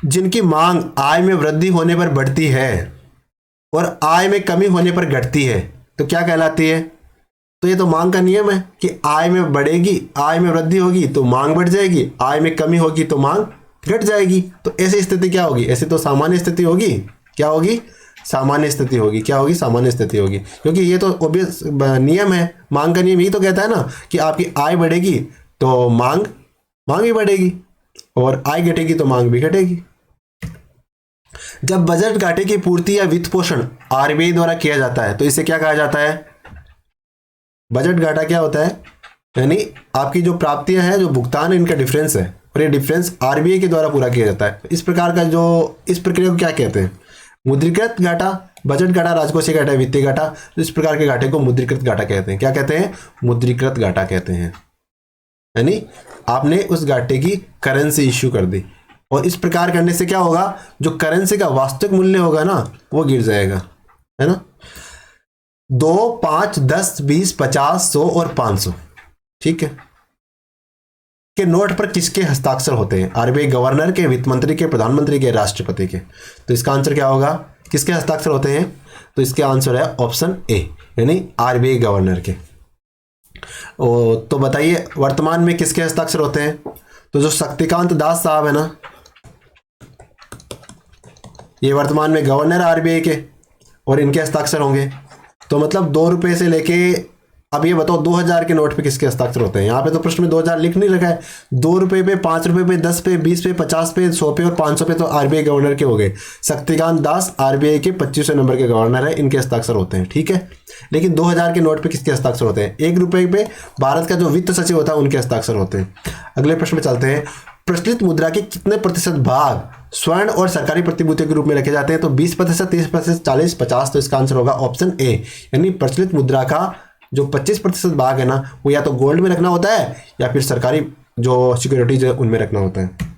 जिनकी मांग आय में वृद्धि होने पर बढ़ती है और आय में कमी होने पर घटती है तो क्या कहलाती है। तो ये तो मांग का नियम है कि आय में बढ़ेगी, आय में वृद्धि होगी तो मांग बढ़ जाएगी, आय में कमी होगी तो मांग घट जाएगी। तो ऐसी स्थिति क्या होगी, ऐसी तो सामान्य स्थिति होगी। क्या होगी, सामान्य स्थिति होगी। क्या होगी, सामान्य स्थिति होगी, क्योंकि ये तो ऑब्वियस नियम है। मांग का नियम यही तो कहता है ना कि आपकी आय बढ़ेगी तो मांग भी बढ़ेगी और आय घटेगी तो मांग भी घटेगी। जब बजट घाटे की पूर्ति या वित्त पोषण आरबीआई द्वारा किया जाता है तो इसे क्या कहा जाता है, बजट घाटा क्या होता है, यानी आपकी जो प्राप्तियां हैं, जो भुगतान है, इनका डिफरेंस है और ये डिफरेंस आरबीआई के द्वारा पूरा किया जाता है। इस प्रकार का जो इस प्रक्रिया को क्या कहते हैं, मुद्रीकृत घाटा, बजट घाटा, राजकोषीय घाटा, वित्तीय घाटा। तो इस प्रकार के घाटे को मुद्रीकृत घाटा कहते हैं। क्या कहते हैं, मुद्रीकृत घाटा कहते हैं। यानी आपने उस घाटे की करेंसी इश्यू कर दी और इस प्रकार करने से क्या होगा, जो करेंसी का वास्तविक मूल्य होगा ना वो गिर जाएगा, है ना। 2, 5, 10, 20, 50, 100 और 500, ठीक है, के नोट पर किसके हस्ताक्षर होते हैं, आरबीआई गवर्नर के, वित्त मंत्री के, प्रधानमंत्री के, राष्ट्रपति के। तो इसका आंसर क्या होगा, किसके हस्ताक्षर होते हैं। तो इसका आंसर है ऑप्शन ए, यानी आरबीआई गवर्नर के। तो बताइए वर्तमान में किसके हस्ताक्षर होते हैं। तो जो शक्तिकांत दास साहब है ना, ये वर्तमान में गवर्नर आरबीआई के और इनके हस्ताक्षर होंगे। तो मतलब 2 रुपए से लेके अब ये बताओ 2000 के नोट पे किसके हस्ताक्षर होते हैं। यहाँ पे तो प्रश्न में 2000 लिख नहीं रखा है। 2 रुपए पे, 5 रुपए पे, 10 पे, 20 पे, 50 पे, 100 पे और 500 पे तो आरबीआई गवर्नर के हो गए। शक्तिकांत दास आरबीआई के 25वें नंबर के गवर्नर है, इनके हस्ताक्षर होते हैं, ठीक है। लेकिन 2000 के नोट पे किसके हस्ताक्षर होते हैं, 1 रुपए पे भारत का जो वित्त सचिव होता है उनके हस्ताक्षर होते हैं। अगले प्रश्न में चलते हैं। प्रचलित मुद्रा के कितने प्रतिशत भाग स्वर्ण और सरकारी प्रतिभूतियों के रूप में रखे जाते हैं। तो 20%, 30%, 40, 50। तो इसका आंसर होगा ऑप्शन ए, यानी प्रचलित मुद्रा का जो 25% भाग है ना वो या तो गोल्ड में रखना होता है या फिर सरकारी जो सिक्योरिटीज है उनमें रखना होता है।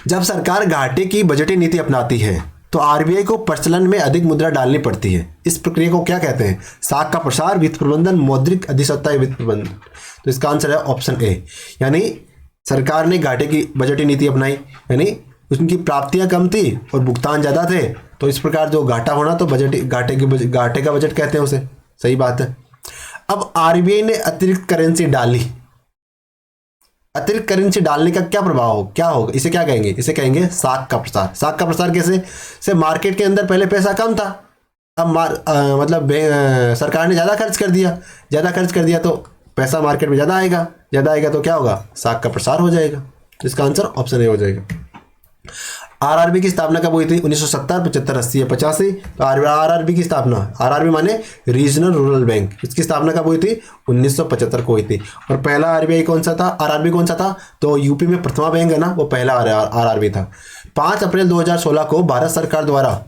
जब सरकार घाटे की बजटीय नीति अपनाती है तो आरबीआई को प्रचलन में अधिक मुद्रा डालनी पड़ती है। इस प्रक्रिया को क्या कहते हैं? साख का प्रसार, वित्त प्रबंधन, मौद्रिक अधिसत्ता या वित्त प्रबंधन। तो इसका आंसर है ऑप्शन ए, यानी सरकार ने घाटे की बजटीय नीति अपनाई, यानी उनकी प्राप्तियां कम थी और भुगतान ज़्यादा थे, तो इस प्रकार जो घाटा होना तो घाटे का बजट कहते हैं उसे। सही बात है। अब आरबीआई ने अतिरिक्त करेंसी डाली, अतिरिक्त करेंसी डालने का क्या प्रभाव हो, क्या होगा? इसे क्या कहेंगे? इसे कहेंगे साख का प्रसार। साख का प्रसार कैसे? से मार्केट के अंदर पहले पैसा कम था, अब सरकार ने ज़्यादा खर्च कर दिया, ज़्यादा खर्च कर दिया तो पैसा मार्केट में ज़्यादा आएगा, ज़्यादा आएगा तो क्या होगा? साख का प्रसार हो जाएगा। तो इसका आंसर ऑप्शन ए हो जाएगा। आरआरबी की स्थापना कब हुई थी? 1970, 75, 80 या 85। तो आरआरबी की स्थापना, आरआरबी माने रीजनल रूरल बैंक, इसकी स्थापना कब हुई थी? 1975 को हुई थी। और पहला आरबीआई कौन सा था? आरआरबी कौन सा था? तो यूपी में प्रथमा बैंक है ना, वो पहला आरआरबी था। 5 अप्रैल 2016 को भारत सरकार द्वारा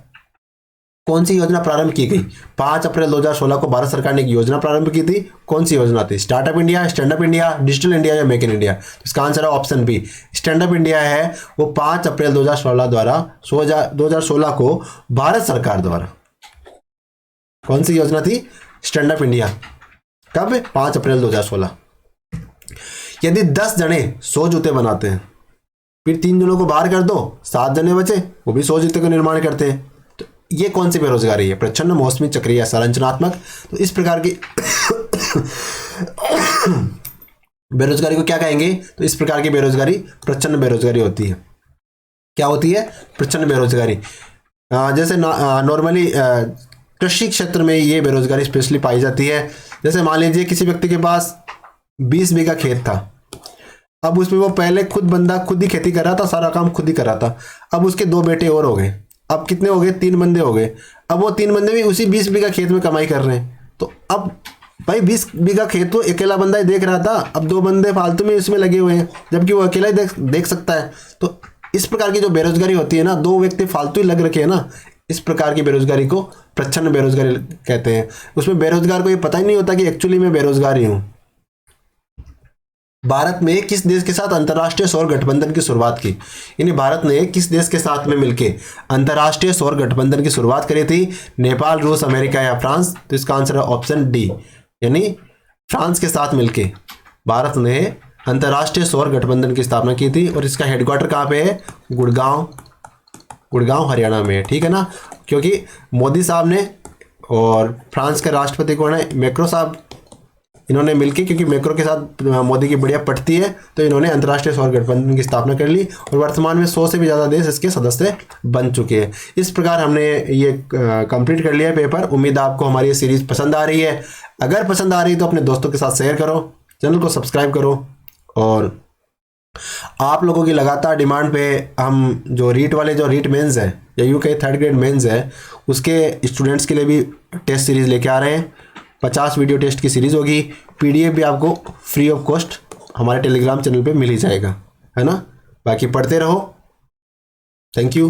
कौन सी योजना प्रारंभ की गई? 5 अप्रैल 2016 को भारत सरकार ने एक योजना प्रारंभ की थी। कौन सी योजना थी? Startup India, stand up India, digital India या मेक इन इंडिया? तो इसका आंसर है option B, stand up India है। वो 5 अप्रैल 2016 को भारत सरकार द्वारा कौन सी योजना थी? Stand up India. कब? 5 अप्रैल 2016। यदि 10 जने 100 जूते बनाते हैं, फिर 3 जनों को बाहर कर दो, 7 जने बचे, वो भी 100 जूते का निर्माण करते हैं, ये कौन सी बेरोजगारी है? प्रच्छन्न, मौसमी, चक्रीय या संरचनात्मक? तो इस प्रकार की बेरोजगारी को क्या कहेंगे? तो इस प्रकार की बेरोजगारी प्रच्छन्न बेरोजगारी होती है। क्या होती है? प्रच्छन्न बेरोजगारी। जैसे नॉर्मली कृषि क्षेत्र में ये बेरोजगारी स्पेशली पाई जाती है। जैसे मान लीजिए किसी व्यक्ति के पास 20 बीघा खेत था, अब उसमें वो पहले खुद ही खेती कर रहा था, सारा काम खुद ही कर रहा था। अब उसके 2 बेटे और हो गए, अब कितने हो गए? 3 बंदे हो गए। अब वो 3 बंदे भी उसी 20 बीघा खेत में कमाई कर रहे हैं। तो अब भाई 20 बीघा खेत तो अकेला बंदा ही देख रहा था, अब 2 बंदे फालतू में इसमें लगे हुए हैं, जबकि वो अकेला ही देख सकता है। तो इस प्रकार की जो बेरोजगारी होती है ना, 2 व्यक्ति फालतू ही लग रखे हैं ना, इस प्रकार की बेरोजगारी को प्रच्छन्न बेरोजगारी कहते हैं। उसमें बेरोजगार को ये पता ही नहीं होता कि एक्चुअली मैं बेरोजगार ही हूँ। भारत में किस देश के साथ अंतर्राष्ट्रीय सौर गठबंधन की शुरुआत की? यानी भारत ने किस देश के साथ में मिलकर अंतर्राष्ट्रीय सौर गठबंधन की शुरुआत करी थी? नेपाल, रूस, अमेरिका या फ्रांस? तो इसका आंसर है ऑप्शन डी, यानी फ्रांस के साथ मिलकर भारत ने अंतर्राष्ट्रीय सौर गठबंधन की स्थापना की थी। और इसका हेडक्वार्टर कहाँ पे है? गुड़गांव हरियाणा में है। ठीक है ना, क्योंकि मोदी साहब ने और फ्रांस के राष्ट्रपति कौन है? मैक्रो साहब, इन्होंने मिलकर, क्योंकि मैक्रो के साथ मोदी की बढ़िया पटती है, तो इन्होंने अंतर्राष्ट्रीय सौर गठबंधन की स्थापना कर ली और वर्तमान में 100 से भी ज़्यादा देश इसके सदस्य बन चुके हैं। इस प्रकार हमने ये कंप्लीट कर लिया है पेपर। उम्मीद है आपको हमारी ये सीरीज पसंद आ रही है। अगर पसंद आ रही है तो अपने दोस्तों के साथ शेयर करो, चैनल को सब्सक्राइब करो। और आप लोगों की लगातार डिमांड पे हम जो रीट मेंस है या यूं कहीं 3rd ग्रेड मेंस है, उसके स्टूडेंट्स के लिए भी टेस्ट सीरीज़ लेके आ रहे हैं। 50 वीडियो टेस्ट की सीरीज़ होगी। PDF भी आपको फ्री ऑफ कॉस्ट हमारे टेलीग्राम चैनल पे मिल ही जाएगा, है ना। बाकी पढ़ते रहो। Thank you.